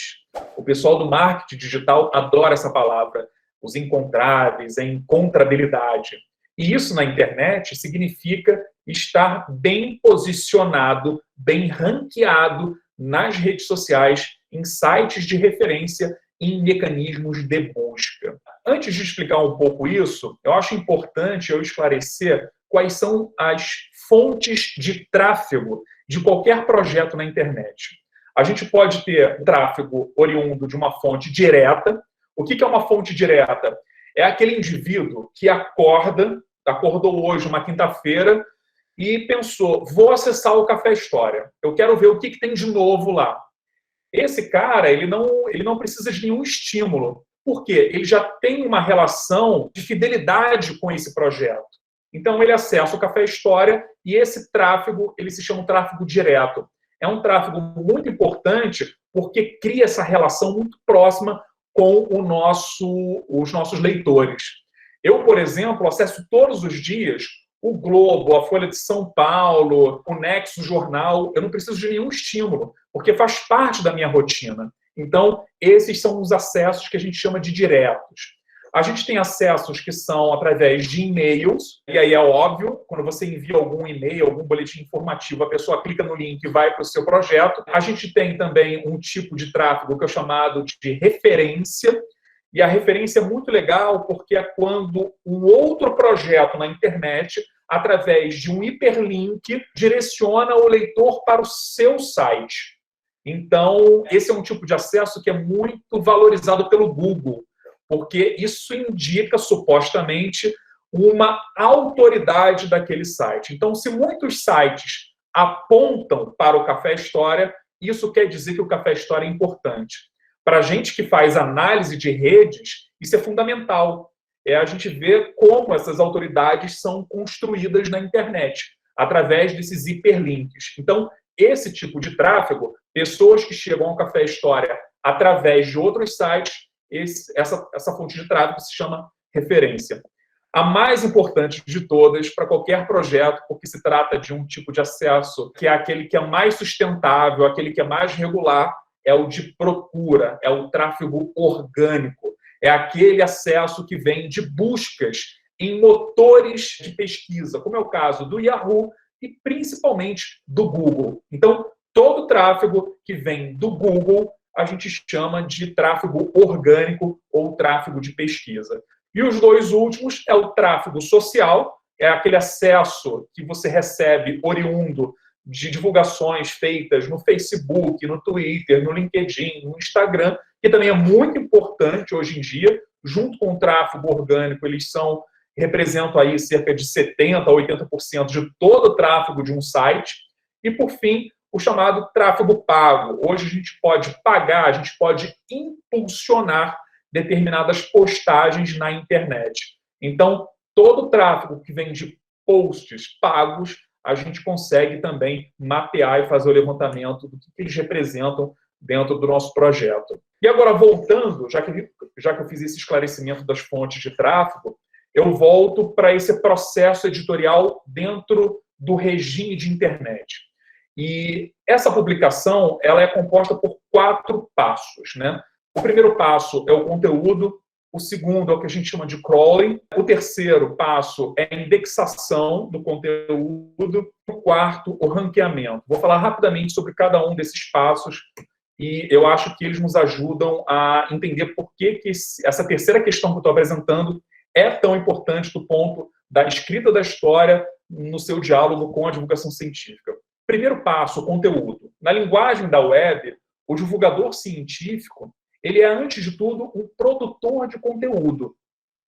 O pessoal do marketing digital adora essa palavra, os encontráveis, a encontrabilidade. E isso na internet significa estar bem posicionado, bem ranqueado nas redes sociais, em sites de referência e em mecanismos de busca. Antes de explicar um pouco isso, eu acho importante eu esclarecer quais são as fontes de tráfego de qualquer projeto na internet. A gente pode ter tráfego oriundo de uma fonte direta. O que é uma fonte direta? É aquele indivíduo que acordou hoje, uma quinta-feira, e pensou, vou acessar o Café História. Eu quero ver o que tem de novo lá. Esse cara, ele não precisa de nenhum estímulo. Por quê? Ele já tem uma relação de fidelidade com esse projeto. Então, ele acessa o Café História e esse tráfego, ele se chama tráfego direto. É um tráfego muito importante porque cria essa relação muito próxima com os nossos leitores. Eu, por exemplo, acesso todos os dias o Globo, a Folha de São Paulo, o Nexo Jornal. Eu não preciso de nenhum estímulo, porque faz parte da minha rotina. Então, esses são os acessos que a gente chama de diretos. A gente tem acessos que são através de e-mails, e aí é óbvio, quando você envia algum e-mail, algum boletim informativo, a pessoa clica no link e vai para o seu projeto. A gente tem também um tipo de tráfego que é chamado de referência, e a referência é muito legal porque é quando um outro projeto na internet, através de um hiperlink, direciona o leitor para o seu site. Então, esse é um tipo de acesso que é muito valorizado pelo Google, porque isso indica, supostamente, uma autoridade daquele site. Então, se muitos sites apontam para o Café História, isso quer dizer que o Café História é importante. Para a gente que faz análise de redes, isso é fundamental. A gente ver como essas autoridades são construídas na internet, através desses hiperlinks. Então, esse tipo de tráfego, pessoas que chegam ao Café História através de outros sites, essa fonte de tráfego se chama referência. A mais importante de todas para qualquer projeto, porque se trata de um tipo de acesso que é aquele que é mais sustentável, aquele que é mais regular, é o de procura, é o tráfego orgânico. É aquele acesso que vem de buscas em motores de pesquisa, como é o caso do Yahoo e principalmente do Google. Então, todo tráfego que vem do Google a gente chama de tráfego orgânico ou tráfego de pesquisa. E os dois últimos é o tráfego social, é aquele acesso que você recebe oriundo de divulgações feitas no Facebook, no Twitter, no LinkedIn, no Instagram, que também é muito importante hoje em dia, junto com o tráfego orgânico, eles representam aí cerca de 70% a 80% de todo o tráfego de um site. E, por fim, o chamado tráfego pago. Hoje a gente pode pagar, a gente pode impulsionar determinadas postagens na internet. Então, todo o tráfego que vem de posts pagos, a gente consegue também mapear e fazer o levantamento do que eles representam dentro do nosso projeto. E agora, voltando, já que eu fiz esse esclarecimento das fontes de tráfego, eu volto para esse processo editorial dentro do regime de internet. E essa publicação ela é composta por 4 passos, né? O primeiro passo é o conteúdo, o segundo é o que a gente chama de crawling, o terceiro passo é a indexação do conteúdo, o quarto, o ranqueamento. Vou falar rapidamente sobre cada um desses passos e eu acho que eles nos ajudam a entender por que essa terceira questão que eu estou apresentando é tão importante do ponto da escrita da história no seu diálogo com a divulgação científica. Primeiro passo, o conteúdo. Na linguagem da web, o divulgador científico ele é, antes de tudo, um produtor de conteúdo.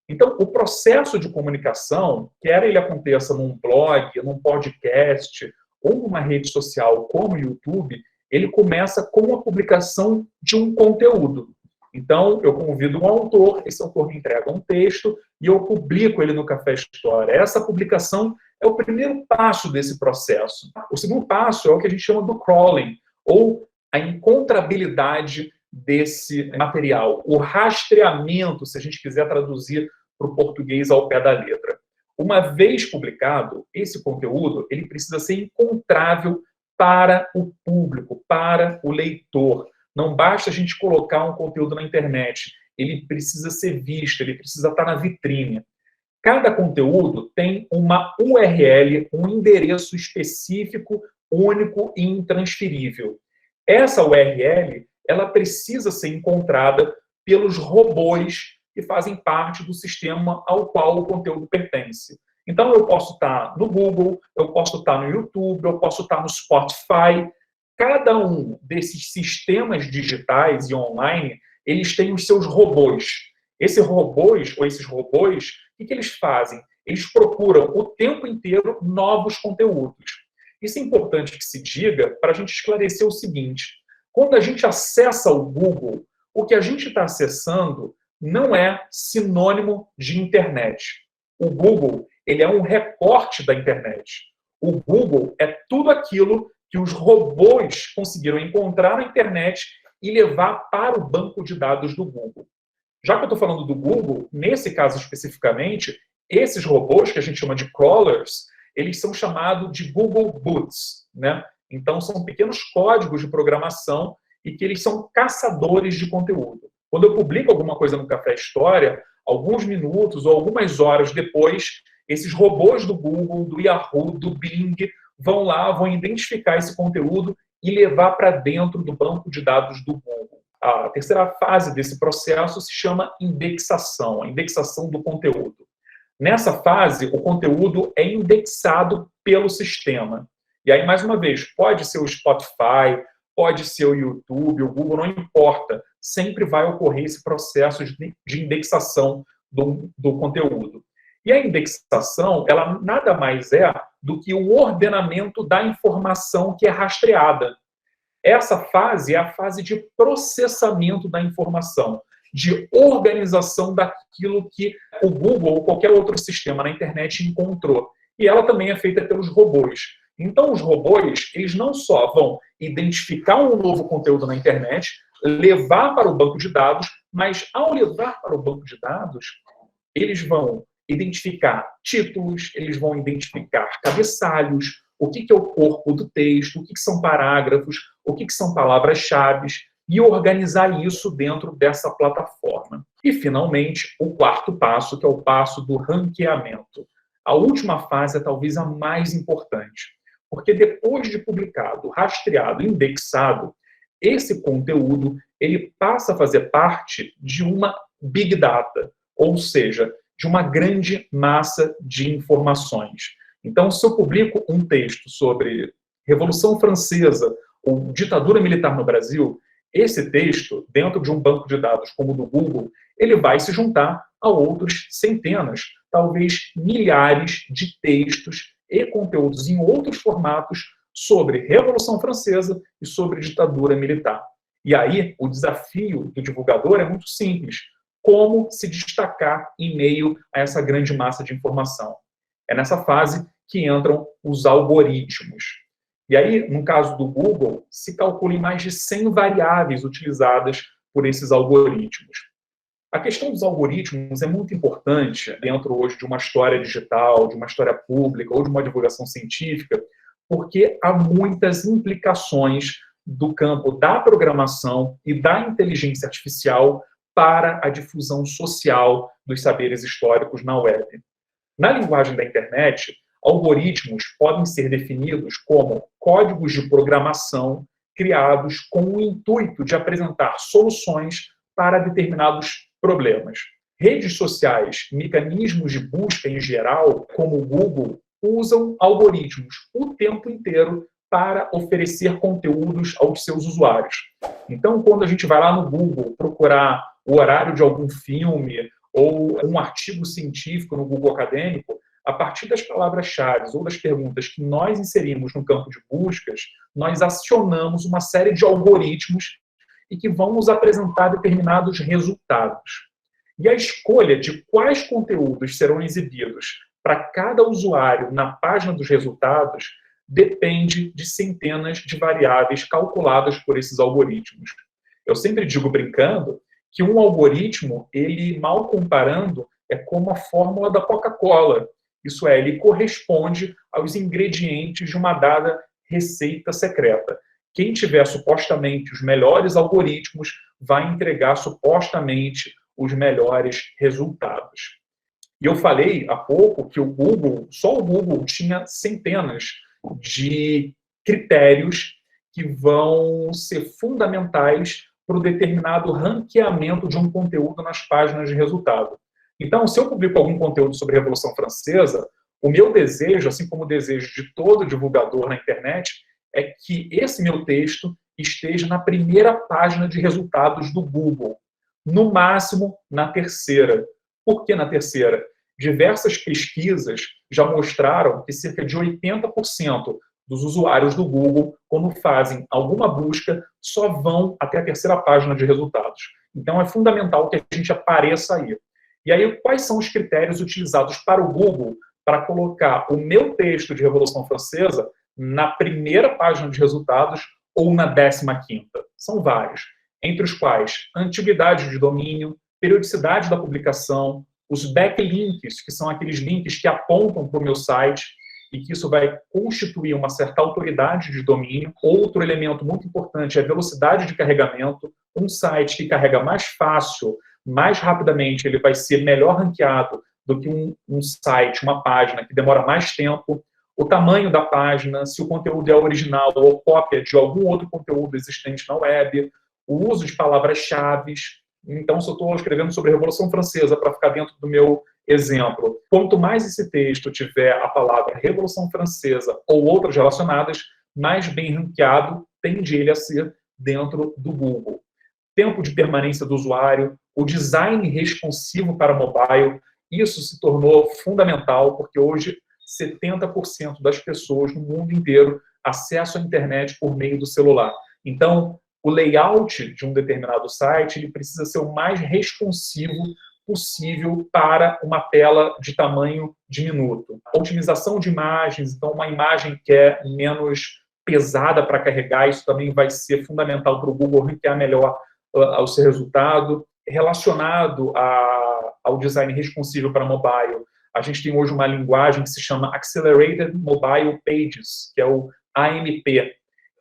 Então, o processo de comunicação, quer ele aconteça num blog, num podcast, ou numa rede social como o YouTube, ele começa com a publicação de um conteúdo. Então, eu convido um autor, esse autor me entrega um texto e eu publico ele no Café História. Essa publicação é o primeiro passo desse processo. O segundo passo é o que a gente chama do crawling, ou a encontrabilidade desse material, o rastreamento, se a gente quiser traduzir para o português ao pé da letra. Uma vez publicado, esse conteúdo ele precisa ser encontrável para o público, para o leitor. Não basta a gente colocar um conteúdo na internet, ele precisa ser visto, ele precisa estar na vitrine. Cada conteúdo tem uma URL, um endereço específico, único e intransferível. Essa URL ela precisa ser encontrada pelos robôs e fazem parte do sistema ao qual o conteúdo pertence. Então, eu posso estar no Google, eu posso estar no YouTube, eu posso estar no Spotify. Cada um desses sistemas digitais e online, eles têm os seus robôs. Esses robôs, o que eles fazem? Eles procuram o tempo inteiro novos conteúdos. Isso é importante que se diga para a gente esclarecer o seguinte: quando a gente acessa o Google, o que a gente está acessando não é sinônimo de internet. O Google, ele é um recorte da internet. O Google é tudo aquilo que os robôs conseguiram encontrar na internet e levar para o banco de dados do Google. Já que eu estou falando do Google, nesse caso especificamente, esses robôs, que a gente chama de crawlers, eles são chamados de Google Bots, né? Então, são pequenos códigos de programação e que eles são caçadores de conteúdo. Quando eu publico alguma coisa no Café História, alguns minutos ou algumas horas depois, esses robôs do Google, do Yahoo, do Bing, vão lá, vão identificar esse conteúdo e levar para dentro do banco de dados do Google. A terceira fase desse processo se chama indexação, a indexação do conteúdo. Nessa fase, o conteúdo é indexado pelo sistema. E aí, mais uma vez, pode ser o Spotify, pode ser o YouTube, o Google, não importa. Sempre vai ocorrer esse processo de indexação do conteúdo. E a indexação, ela nada mais é do que o ordenamento da informação que é rastreada. Essa fase é a fase de processamento da informação, de organização daquilo que o Google ou qualquer outro sistema na internet encontrou. E ela também é feita pelos robôs. Então, os robôs, eles não só vão identificar um novo conteúdo na internet, levar para o banco de dados, mas ao levar para o banco de dados, eles vão identificar títulos, eles vão identificar cabeçalhos, o que é o corpo do texto, o que são parágrafos, o que são palavras-chave, e organizar isso dentro dessa plataforma. E, finalmente, o quarto passo, que é o passo do ranqueamento. A última fase é talvez a mais importante, porque depois de publicado, rastreado, indexado, esse conteúdo ele passa a fazer parte de uma Big Data, ou seja, de uma grande massa de informações. Então, se eu publico um texto sobre Revolução Francesa ou ditadura militar no Brasil, esse texto, dentro de um banco de dados como o do Google, ele vai se juntar a outros centenas, talvez milhares de textos e conteúdos em outros formatos sobre Revolução Francesa e sobre ditadura militar. E aí, o desafio do divulgador é muito simples: como se destacar em meio a essa grande massa de informação. É nessa fase que entram os algoritmos. E aí, no caso do Google, se calcula em mais de 100 variáveis utilizadas por esses algoritmos. A questão dos algoritmos é muito importante dentro hoje de uma história digital, de uma história pública ou de uma divulgação científica, porque há muitas implicações do campo da programação e da inteligência artificial para a difusão social dos saberes históricos na web. Na linguagem da internet, algoritmos podem ser definidos como códigos de programação criados com o intuito de apresentar soluções para determinados problemas. Redes sociais, mecanismos de busca em geral, como o Google, usam algoritmos o tempo inteiro para oferecer conteúdos aos seus usuários. Então, quando a gente vai lá no Google procurar o horário de algum filme ou um artigo científico no Google Acadêmico, a partir das palavras-chave ou das perguntas que nós inserimos no campo de buscas, nós acionamos uma série de algoritmos e que vão nos apresentar determinados resultados. E a escolha de quais conteúdos serão exibidos para cada usuário na página dos resultados depende de centenas de variáveis calculadas por esses algoritmos. Eu sempre digo, brincando, que um algoritmo, ele, mal comparando, é como a fórmula da Coca-Cola. Isso é, ele corresponde aos ingredientes de uma dada receita secreta. Quem tiver supostamente os melhores algoritmos vai entregar supostamente os melhores resultados. E eu falei há pouco que o Google, só o Google tinha centenas de critérios que vão ser fundamentais para o determinado ranqueamento de um conteúdo nas páginas de resultado. Então, se eu publico algum conteúdo sobre a Revolução Francesa, o meu desejo, assim como o desejo de todo divulgador na internet, é que esse meu texto esteja na primeira página de resultados do Google, no máximo na terceira. Por que na terceira? Diversas pesquisas já mostraram que cerca de 80% dos usuários do Google, quando fazem alguma busca, só vão até a terceira página de resultados. Então, é fundamental que a gente apareça aí. E aí, quais são os critérios utilizados para o Google para colocar o meu texto de Revolução Francesa na primeira página de resultados ou na 15ª? São vários, entre os quais a antiguidade de domínio, periodicidade da publicação, os backlinks, que são aqueles links que apontam para o meu site, e que isso vai constituir uma certa autoridade de domínio. Outro elemento muito importante é a velocidade de carregamento. Um site que carrega mais fácil, mais rapidamente, ele vai ser melhor ranqueado do que um site, uma página que demora mais tempo. O tamanho da página, se o conteúdo é original ou cópia de algum outro conteúdo existente na web, o uso de palavras-chave. Então, se eu estou escrevendo sobre a Revolução Francesa, para ficar dentro do meu exemplo, quanto mais esse texto tiver a palavra Revolução Francesa ou outras relacionadas, mais bem ranqueado tende ele a ser dentro do Google. Tempo de permanência do usuário, o design responsivo para mobile, isso se tornou fundamental, porque hoje 70% das pessoas no mundo inteiro acessam a internet por meio do celular. Então, o layout de um determinado site ele precisa ser o mais responsivo possível para uma tela de tamanho diminuto. A otimização de imagens, então uma imagem que é menos pesada para carregar, isso também vai ser fundamental para o Google ranquear melhor o seu resultado. Relacionado ao design responsivo para mobile, a gente tem hoje uma linguagem que se chama Accelerated Mobile Pages, que é o AMP.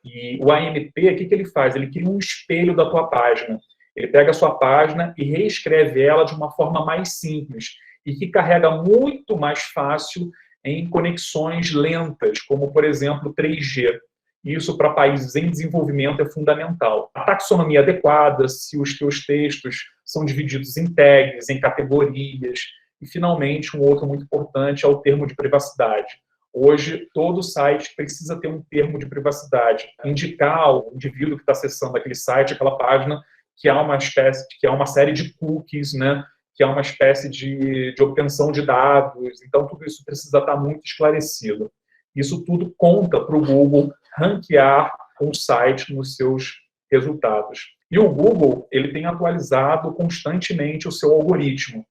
E o AMP, o que ele faz? Ele cria um espelho da tua página. Ele pega a sua página e reescreve ela de uma forma mais simples e que carrega muito mais fácil em conexões lentas, como, por exemplo, 3G. Isso, para países em desenvolvimento, é fundamental. A taxonomia adequada, se os teus textos são divididos em tags, em categorias. E, finalmente, um outro muito importante é o termo de privacidade. Hoje, todo site precisa ter um termo de privacidade. Indicar ao indivíduo que está acessando aquele site, aquela página, que há uma série de cookies, né? Que há uma espécie de obtenção de dados. Então, tudo isso precisa estar muito esclarecido. Isso tudo conta para o Google ranquear um site nos seus resultados. E o Google ele tem atualizado constantemente o seu algoritmo.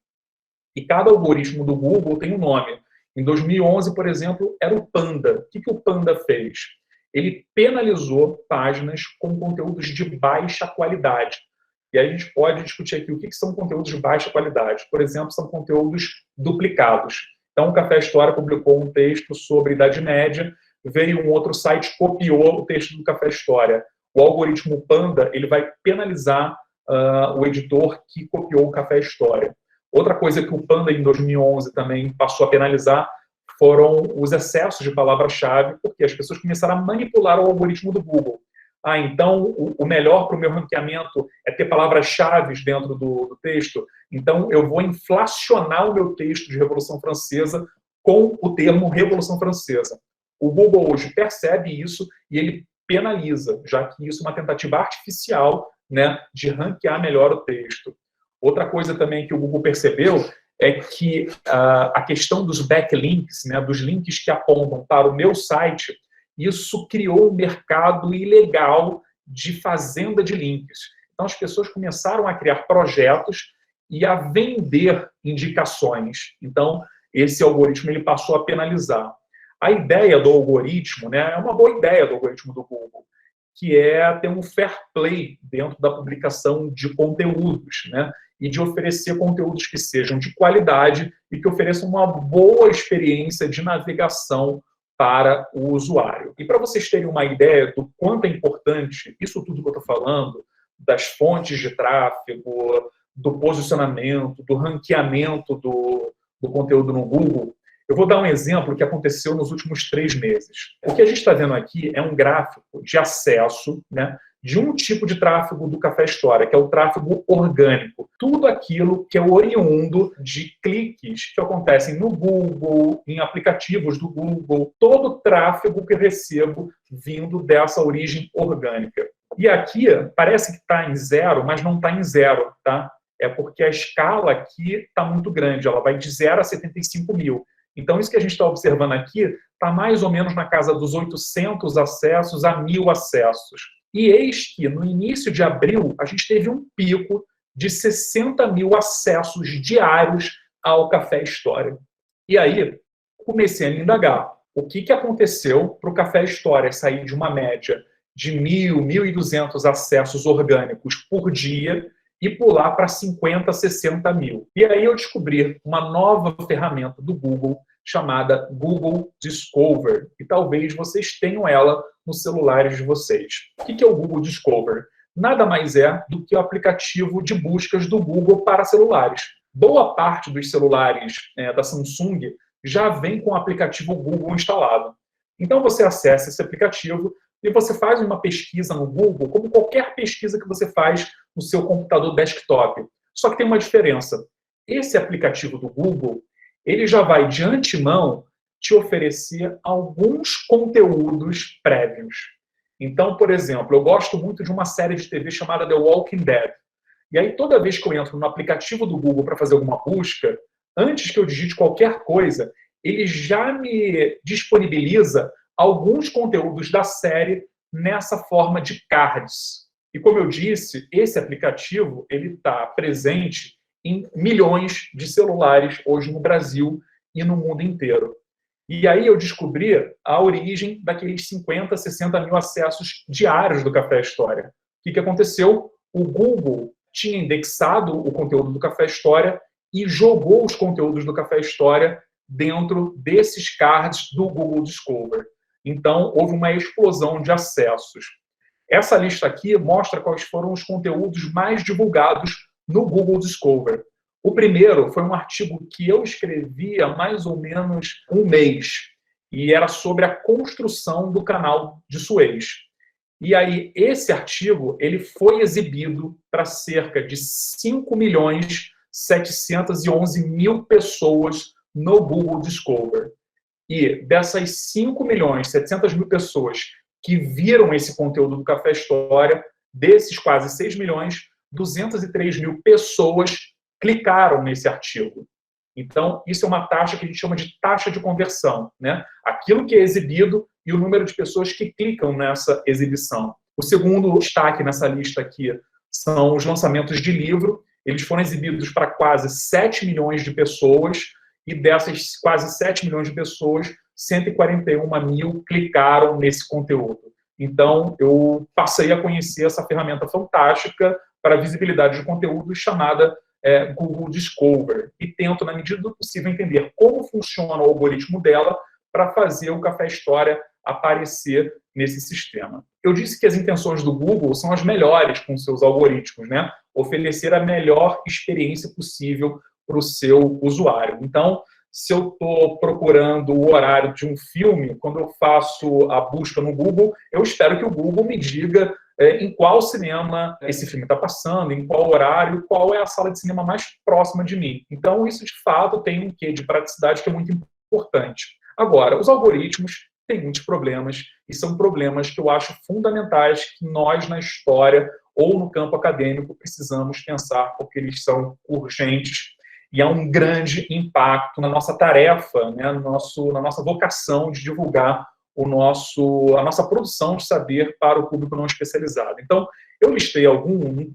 E cada algoritmo do Google tem um nome. Em 2011, por exemplo, era o Panda. O que o Panda fez? Ele penalizou páginas com conteúdos de baixa qualidade. E aí a gente pode discutir aqui o que são conteúdos de baixa qualidade. Por exemplo, são conteúdos duplicados. Então, o Café História publicou um texto sobre Idade Média, veio um outro site, copiou o texto do Café História. O algoritmo Panda ele vai penalizar o editor que copiou o Café História. Outra coisa que o Panda, em 2011, também passou a penalizar foram os excessos de palavra-chave, porque as pessoas começaram a manipular o algoritmo do Google. Então, o melhor para o meu ranqueamento é ter palavras-chave dentro do texto. Então, eu vou inflacionar o meu texto de Revolução Francesa com o termo Revolução Francesa. O Google hoje percebe isso e ele penaliza, já que isso é uma tentativa artificial, né, de ranquear melhor o texto. Outra coisa também que o Google percebeu é que a questão dos backlinks, né, dos links que apontam para o meu site, isso criou um mercado ilegal de fazenda de links. Então, as pessoas começaram a criar projetos e a vender indicações. Então, esse algoritmo ele passou a penalizar. A ideia do algoritmo, né, é uma boa ideia do algoritmo do Google, que é ter um fair play dentro da publicação de conteúdos, né, e de oferecer conteúdos que sejam de qualidade e que ofereçam uma boa experiência de navegação para o usuário. E para vocês terem uma ideia do quanto é importante isso tudo que eu estou falando, das fontes de tráfego, do posicionamento, do ranqueamento do conteúdo no Google, eu vou dar um exemplo que aconteceu nos últimos 3 meses. O que a gente está vendo aqui é um gráfico de acesso, né, de um tipo de tráfego do Café História, que é o tráfego orgânico. Tudo aquilo que é oriundo de cliques que acontecem no Google, em aplicativos do Google, todo o tráfego que eu recebo vindo dessa origem orgânica. E aqui parece que está em zero, mas não está em zero, tá? É porque a escala aqui está muito grande, ela vai de 0 a 75 mil. Então, isso que a gente está observando aqui está mais ou menos na casa dos 800 acessos a 1.000 acessos. E eis que, no início de abril, a gente teve um pico de 60 mil acessos diários ao Café História. E aí, comecei a me indagar. O que aconteceu para o Café História sair de uma média de 1.000, 1.200 acessos orgânicos por dia e pular para 50, 60 mil? E aí eu descobri uma nova ferramenta do Google chamada Google Discover, e talvez vocês tenham ela nos celulares de vocês. O que é o Google Discover? Nada mais é do que o aplicativo de buscas do Google para celulares. Boa parte dos celulares da Samsung já vem com o aplicativo Google instalado. Então você acessa esse aplicativo e você faz uma pesquisa no Google, como qualquer pesquisa que você faz no seu computador desktop. Só que tem uma diferença. Esse aplicativo do Google, ele já vai de antemão te oferecer alguns conteúdos prévios. Então, por exemplo, eu gosto muito de uma série de TV chamada The Walking Dead. E aí, toda vez que eu entro no aplicativo do Google para fazer alguma busca, antes que eu digite qualquer coisa, ele já me disponibiliza alguns conteúdos da série nessa forma de cards. E como eu disse, esse aplicativo ele está presente em milhões de celulares hoje no Brasil e no mundo inteiro. E aí eu descobri a origem daqueles 50, 60 mil acessos diários do Café História. O que aconteceu? O Google tinha indexado o conteúdo do Café História e jogou os conteúdos do Café História dentro desses cards do Google Discover. Então, houve uma explosão de acessos. Essa lista aqui mostra quais foram os conteúdos mais divulgados no Google Discover. O primeiro foi um artigo que eu escrevi há mais ou menos um mês, e era sobre a construção do canal de Suez. E aí, esse artigo ele foi exibido para cerca de 5.711.000 pessoas no Google Discover. E dessas 5.700.000 pessoas que viram esse conteúdo do Café História, desses quase 6 milhões, 203.000 pessoas clicaram nesse artigo. Então, isso é uma taxa que a gente chama de taxa de conversão, né? Aquilo que é exibido e o número de pessoas que clicam nessa exibição. O segundo destaque nessa lista aqui são os lançamentos de livro. Eles foram exibidos para quase 7 milhões de pessoas, e dessas quase 7 milhões de pessoas, 141.000 clicaram nesse conteúdo. Então, eu passei a conhecer essa ferramenta fantástica para a visibilidade de conteúdo chamada Google Discover, e tento, na medida do possível, entender como funciona o algoritmo dela para fazer o Café História aparecer nesse sistema. Eu disse que as intenções do Google são as melhores com seus algoritmos, né? Oferecer a melhor experiência possível para o seu usuário. Então, se eu estou procurando o horário de um filme, quando eu faço a busca no Google, eu espero que o Google me diga em qual cinema esse filme está passando, em qual horário, qual é a sala de cinema mais próxima de mim. Então, isso, de fato, tem um quê de praticidade que é muito importante. Agora, os algoritmos têm muitos problemas, e são problemas que eu acho fundamentais que nós, na história ou no campo acadêmico, precisamos pensar, porque eles são urgentes e há um grande impacto na nossa tarefa, né, na nossa vocação de divulgar a nossa produção de saber para o público não especializado. Então, eu listei alguns,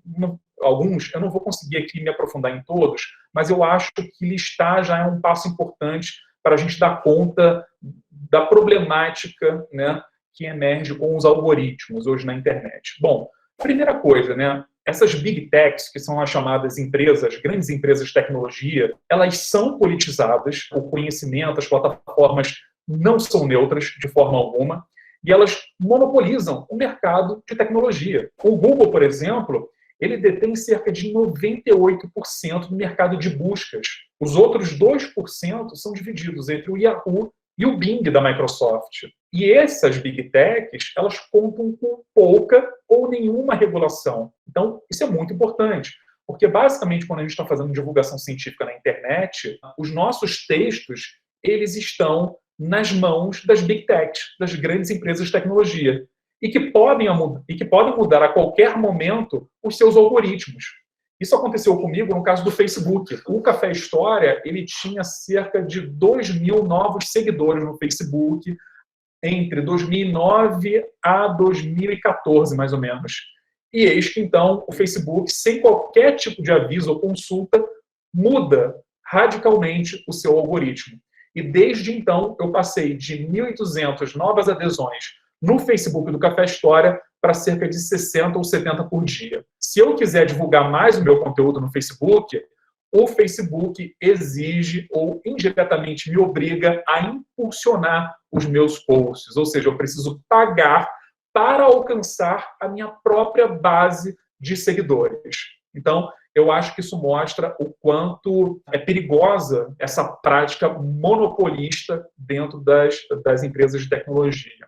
eu não vou conseguir aqui me aprofundar em todos, mas eu acho que listar já é um passo importante para a gente dar conta da problemática, né, que emerge com os algoritmos hoje na internet. Bom, primeira coisa, né, essas big techs, que são as chamadas empresas, grandes empresas de tecnologia, elas são politizadas, o conhecimento, as plataformas não são neutras de forma alguma, e elas monopolizam o mercado de tecnologia. O Google, por exemplo, ele detém cerca de 98% do mercado de buscas. Os outros 2% são divididos entre o Yahoo e o Bing da Microsoft. E essas Big Techs, elas contam com pouca ou nenhuma regulação. Então, isso é muito importante, porque basicamente quando a gente está fazendo divulgação científica na internet, os nossos textos, eles estão nas mãos das Big Techs, das grandes empresas de tecnologia, e que podem mudar a qualquer momento os seus algoritmos. Isso aconteceu comigo no caso do Facebook. O Café História, ele tinha cerca de 2.000 novos seguidores no Facebook entre 2009 a 2014, mais ou menos. E eis que, então, o Facebook, sem qualquer tipo de aviso ou consulta, muda radicalmente o seu algoritmo. E desde então, eu passei de 1.200 novas adesões no Facebook do Café História para cerca de 60 ou 70 por dia. Se eu quiser divulgar mais o meu conteúdo no Facebook, o Facebook exige ou indiretamente me obriga a impulsionar os meus posts, ou seja, eu preciso pagar para alcançar a minha própria base de seguidores. Então, eu acho que isso mostra o quanto é perigosa essa prática monopolista dentro das empresas de tecnologia.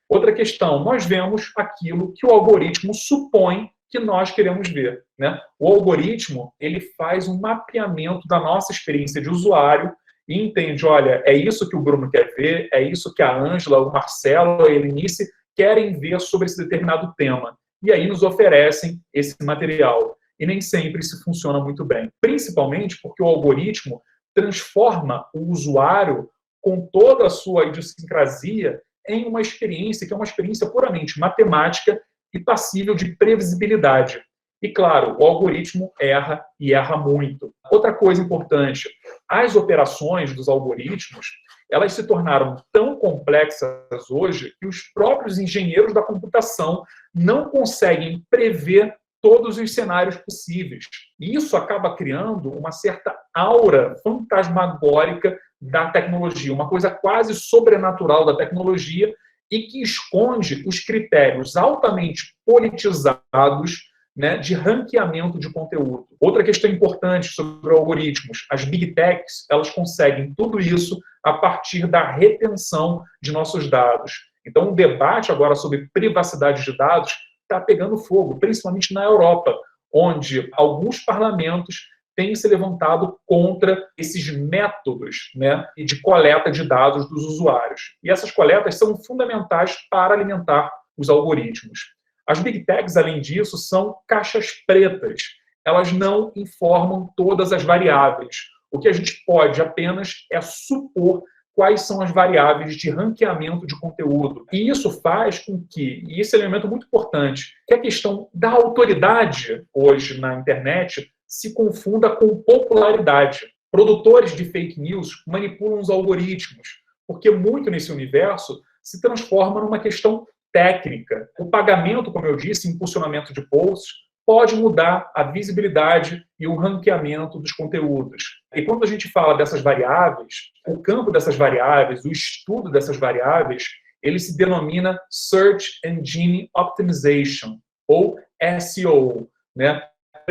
Outra questão, nós vemos aquilo que o algoritmo supõe que nós queremos ver, né? O algoritmo, ele faz um mapeamento da nossa experiência de usuário e entende, olha, é isso que o Bruno quer ver, é isso que a Ângela, o Marcelo, a Helenice querem ver sobre esse determinado tema. E aí nos oferecem esse material. E nem sempre isso funciona muito bem. Principalmente porque o algoritmo transforma o usuário com toda a sua idiosincrasia em uma experiência que é uma experiência puramente matemática e passível de previsibilidade. E, claro, o algoritmo erra e erra muito. Outra coisa importante, as operações dos algoritmos, elas se tornaram tão complexas hoje que os próprios engenheiros da computação não conseguem prever todos os cenários possíveis. E isso acaba criando uma certa aura fantasmagórica da tecnologia, uma coisa quase sobrenatural da tecnologia e que esconde os critérios altamente politizados, né, de ranqueamento de conteúdo. Outra questão importante sobre algoritmos, as Big Techs, elas conseguem tudo isso a partir da retenção de nossos dados. Então, o debate agora sobre privacidade de dados está pegando fogo, principalmente na Europa, onde alguns parlamentos têm se levantado contra esses métodos, né, de coleta de dados dos usuários. E essas coletas são fundamentais para alimentar os algoritmos. As Big Techs, além disso, são caixas pretas. Elas não informam todas as variáveis. O que a gente pode apenas é supor quais são as variáveis de ranqueamento de conteúdo. E isso faz com que, e esse é um elemento muito importante, que a questão da autoridade hoje na internet se confunda com popularidade. Produtores de fake news manipulam os algoritmos, porque muito nesse universo se transforma numa questão técnica. O pagamento, como eu disse, impulsionamento de posts, pode mudar a visibilidade e o ranqueamento dos conteúdos. E quando a gente fala dessas variáveis, o campo dessas variáveis, o estudo dessas variáveis, ele se denomina Search Engine Optimization, ou SEO, né?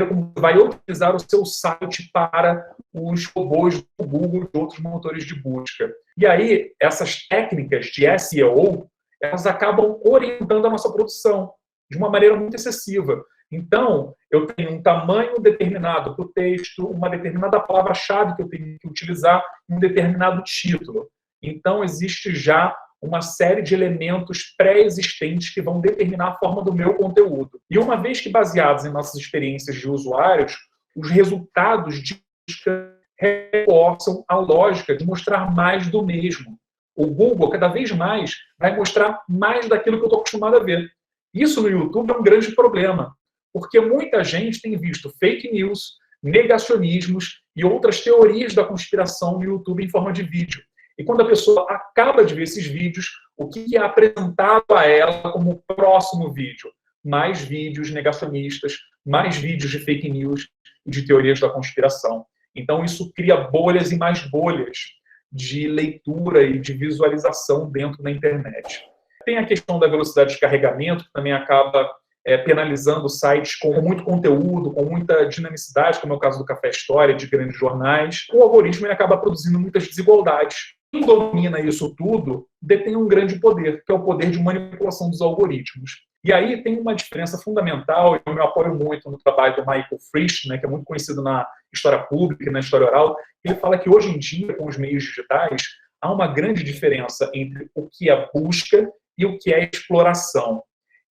Como vai otimizar o seu site para os robôs do Google e outros motores de busca. E aí, essas técnicas de SEO, elas acabam orientando a nossa produção de uma maneira muito excessiva. Então, eu tenho um tamanho determinado para o texto, uma determinada palavra-chave que eu tenho que utilizar, um determinado título. Então, existe já uma série de elementos pré-existentes que vão determinar a forma do meu conteúdo. E uma vez que baseados em nossas experiências de usuários, os resultados de busca reforçam a lógica de mostrar mais do mesmo. O Google, cada vez mais, vai mostrar mais daquilo que eu estou acostumado a ver. Isso no YouTube é um grande problema, porque muita gente tem visto fake news, negacionismos e outras teorias da conspiração no YouTube em forma de vídeo. E quando a pessoa acaba de ver esses vídeos, o que é apresentado a ela como próximo vídeo? Mais vídeos negacionistas, mais vídeos de fake news e de teorias da conspiração. Então, isso cria bolhas e mais bolhas de leitura e de visualização dentro da internet. Tem a questão da velocidade de carregamento, que também acaba penalizando sites com muito conteúdo, com muita dinamicidade, como é o caso do Café História, de grandes jornais. O algoritmo ele acaba produzindo muitas desigualdades. quem domina isso tudo detém um grande poder, que é o poder de manipulação dos algoritmos. E aí tem uma diferença fundamental, e eu me apoio muito no trabalho do Michael Frisch, né, que é muito conhecido na história pública e na história oral. Ele fala que hoje em dia, com os meios digitais, há uma grande diferença entre o que é busca e o que é exploração.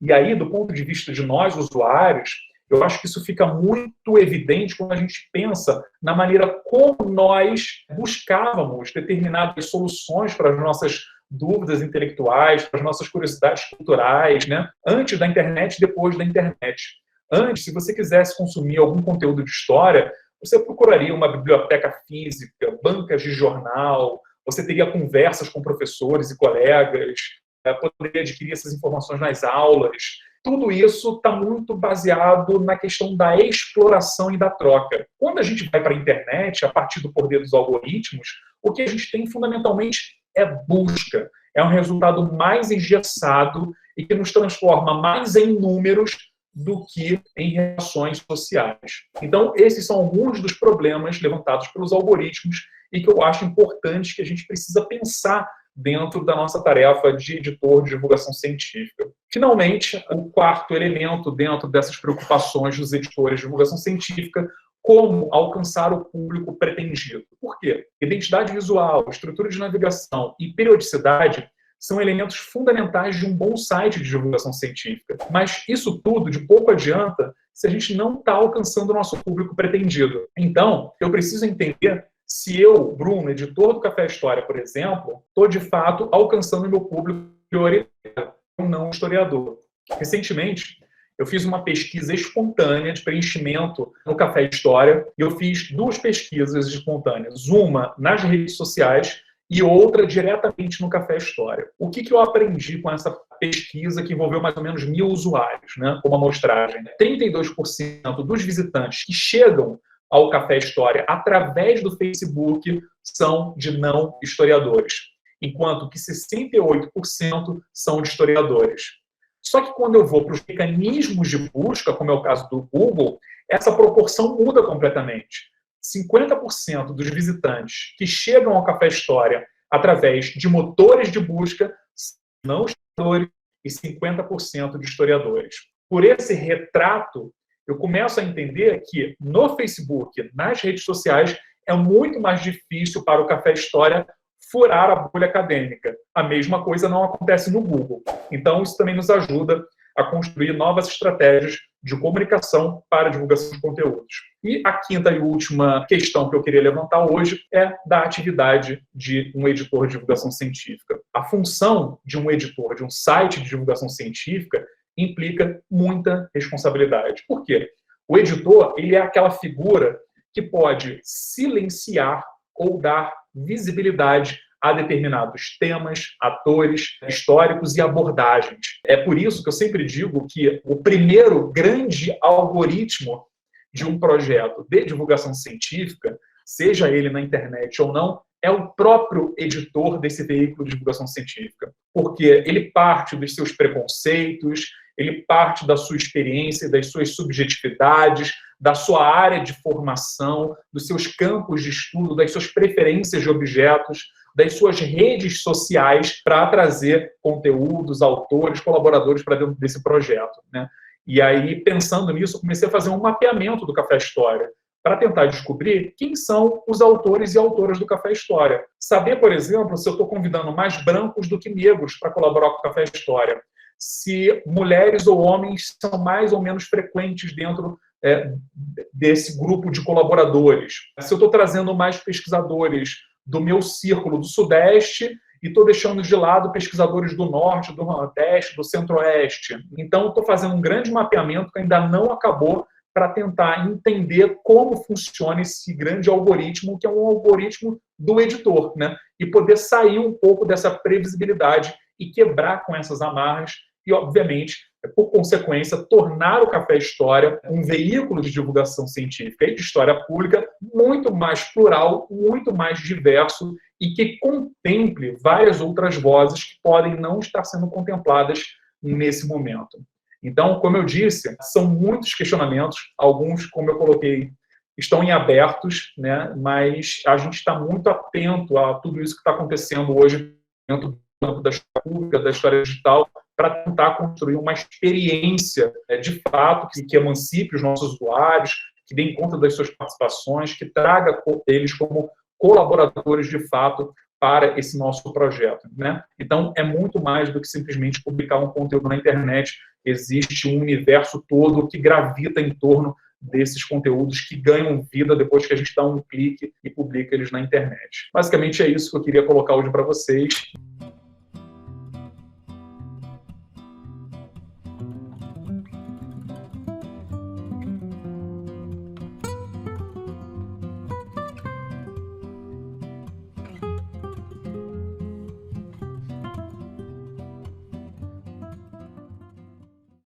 E aí, do ponto de vista de nós, usuários, eu acho que isso fica muito evidente quando a gente pensa na maneira como nós buscávamos determinadas soluções para as nossas dúvidas intelectuais, para as nossas curiosidades culturais, né? Antes da internet e depois da internet. Antes, se você quisesse consumir algum conteúdo de história, você procuraria uma biblioteca física, bancas de jornal, você teria conversas com professores e colegas, poderia adquirir essas informações nas aulas. Tudo isso está muito baseado na questão da exploração e da troca. Quando a gente vai para a internet, a partir do poder dos algoritmos, o que a gente tem fundamentalmente é busca. É um resultado mais engessado e que nos transforma mais em números do que em relações sociais. Então, esses são alguns dos problemas levantados pelos algoritmos e que eu acho importante que a gente precisa pensar dentro da nossa tarefa de editor de divulgação científica. Finalmente, o quarto elemento dentro dessas preocupações dos editores de divulgação científica, como alcançar o público pretendido. Por quê? Identidade visual, estrutura de navegação e periodicidade são elementos fundamentais de um bom site de divulgação científica. Mas isso tudo, de pouco adianta, se a gente não está alcançando o nosso público pretendido. Então, eu preciso entender se eu, Bruno, editor do Café História, por exemplo, estou de fato alcançando o meu público prioritário, não historiador. Recentemente, eu fiz uma pesquisa espontânea de preenchimento no Café História e eu fiz 2 pesquisas espontâneas, uma nas redes sociais e outra diretamente no Café História. O que eu aprendi com essa pesquisa que envolveu mais ou menos 1.000 usuários, né, como amostragem? 32% dos visitantes que chegam ao Café História através do Facebook são de não historiadores, enquanto que 68% são de historiadores. Só que quando eu vou para os mecanismos de busca, como é o caso do Google, essa proporção muda completamente. 50% dos visitantes que chegam ao Café História através de motores de busca são não historiadores e 50% de historiadores. Por esse retrato, eu começo a entender que no Facebook, nas redes sociais, é muito mais difícil para o Café História furar a bolha acadêmica. A mesma coisa não acontece no Google. Então, isso também nos ajuda a construir novas estratégias de comunicação para a divulgação de conteúdos. E a quinta e última questão que eu queria levantar hoje é da atividade de um editor de divulgação científica. A função de um editor de um site de divulgação científica implica muita responsabilidade. Por quê? O editor, ele é aquela figura que pode silenciar ou dar visibilidade a determinados temas, atores históricos e abordagens. É por isso que eu sempre digo que o primeiro grande algoritmo de um projeto de divulgação científica, seja ele na internet ou não, é o próprio editor desse veículo de divulgação científica. Porque ele parte dos seus preconceitos, ele parte da sua experiência, das suas subjetividades, da sua área de formação, dos seus campos de estudo, das suas preferências de objetos, das suas redes sociais para trazer conteúdos, autores, colaboradores para dentro desse projeto, né? E aí, pensando nisso, eu comecei a fazer um mapeamento do Café História para tentar descobrir quem são os autores e autoras do Café História. Saber, por exemplo, se eu estou convidando mais brancos do que negros para colaborar com o Café História. Se mulheres ou homens são mais ou menos frequentes dentro desse grupo de colaboradores. Se eu estou trazendo mais pesquisadores do meu círculo do Sudeste e estou deixando de lado pesquisadores do Norte, do Nordeste, do Centro-Oeste. Então, estou fazendo um grande mapeamento que ainda não acabou para tentar entender como funciona esse grande algoritmo, que é um algoritmo do editor, né? E poder sair um pouco dessa previsibilidade e quebrar com essas amarras e, obviamente, por consequência, tornar o Café História um veículo de divulgação científica e de história pública muito mais plural, muito mais diverso e que contemple várias outras vozes que podem não estar sendo contempladas nesse momento. Então, como eu disse, são muitos questionamentos, alguns, como eu coloquei, estão em abertos, né? Mas a gente está muito atento a tudo isso que está acontecendo hoje dentro do campo da história pública, da história digital, para tentar construir uma experiência de fato que emancipe os nossos usuários, que dê conta das suas participações, que traga eles como colaboradores de fato para esse nosso projeto, né? Então, é muito mais do que simplesmente publicar um conteúdo na internet. Existe um universo todo que gravita em torno desses conteúdos que ganham vida depois que a gente dá um clique e publica eles na internet. Basicamente, é isso que eu queria colocar hoje para vocês.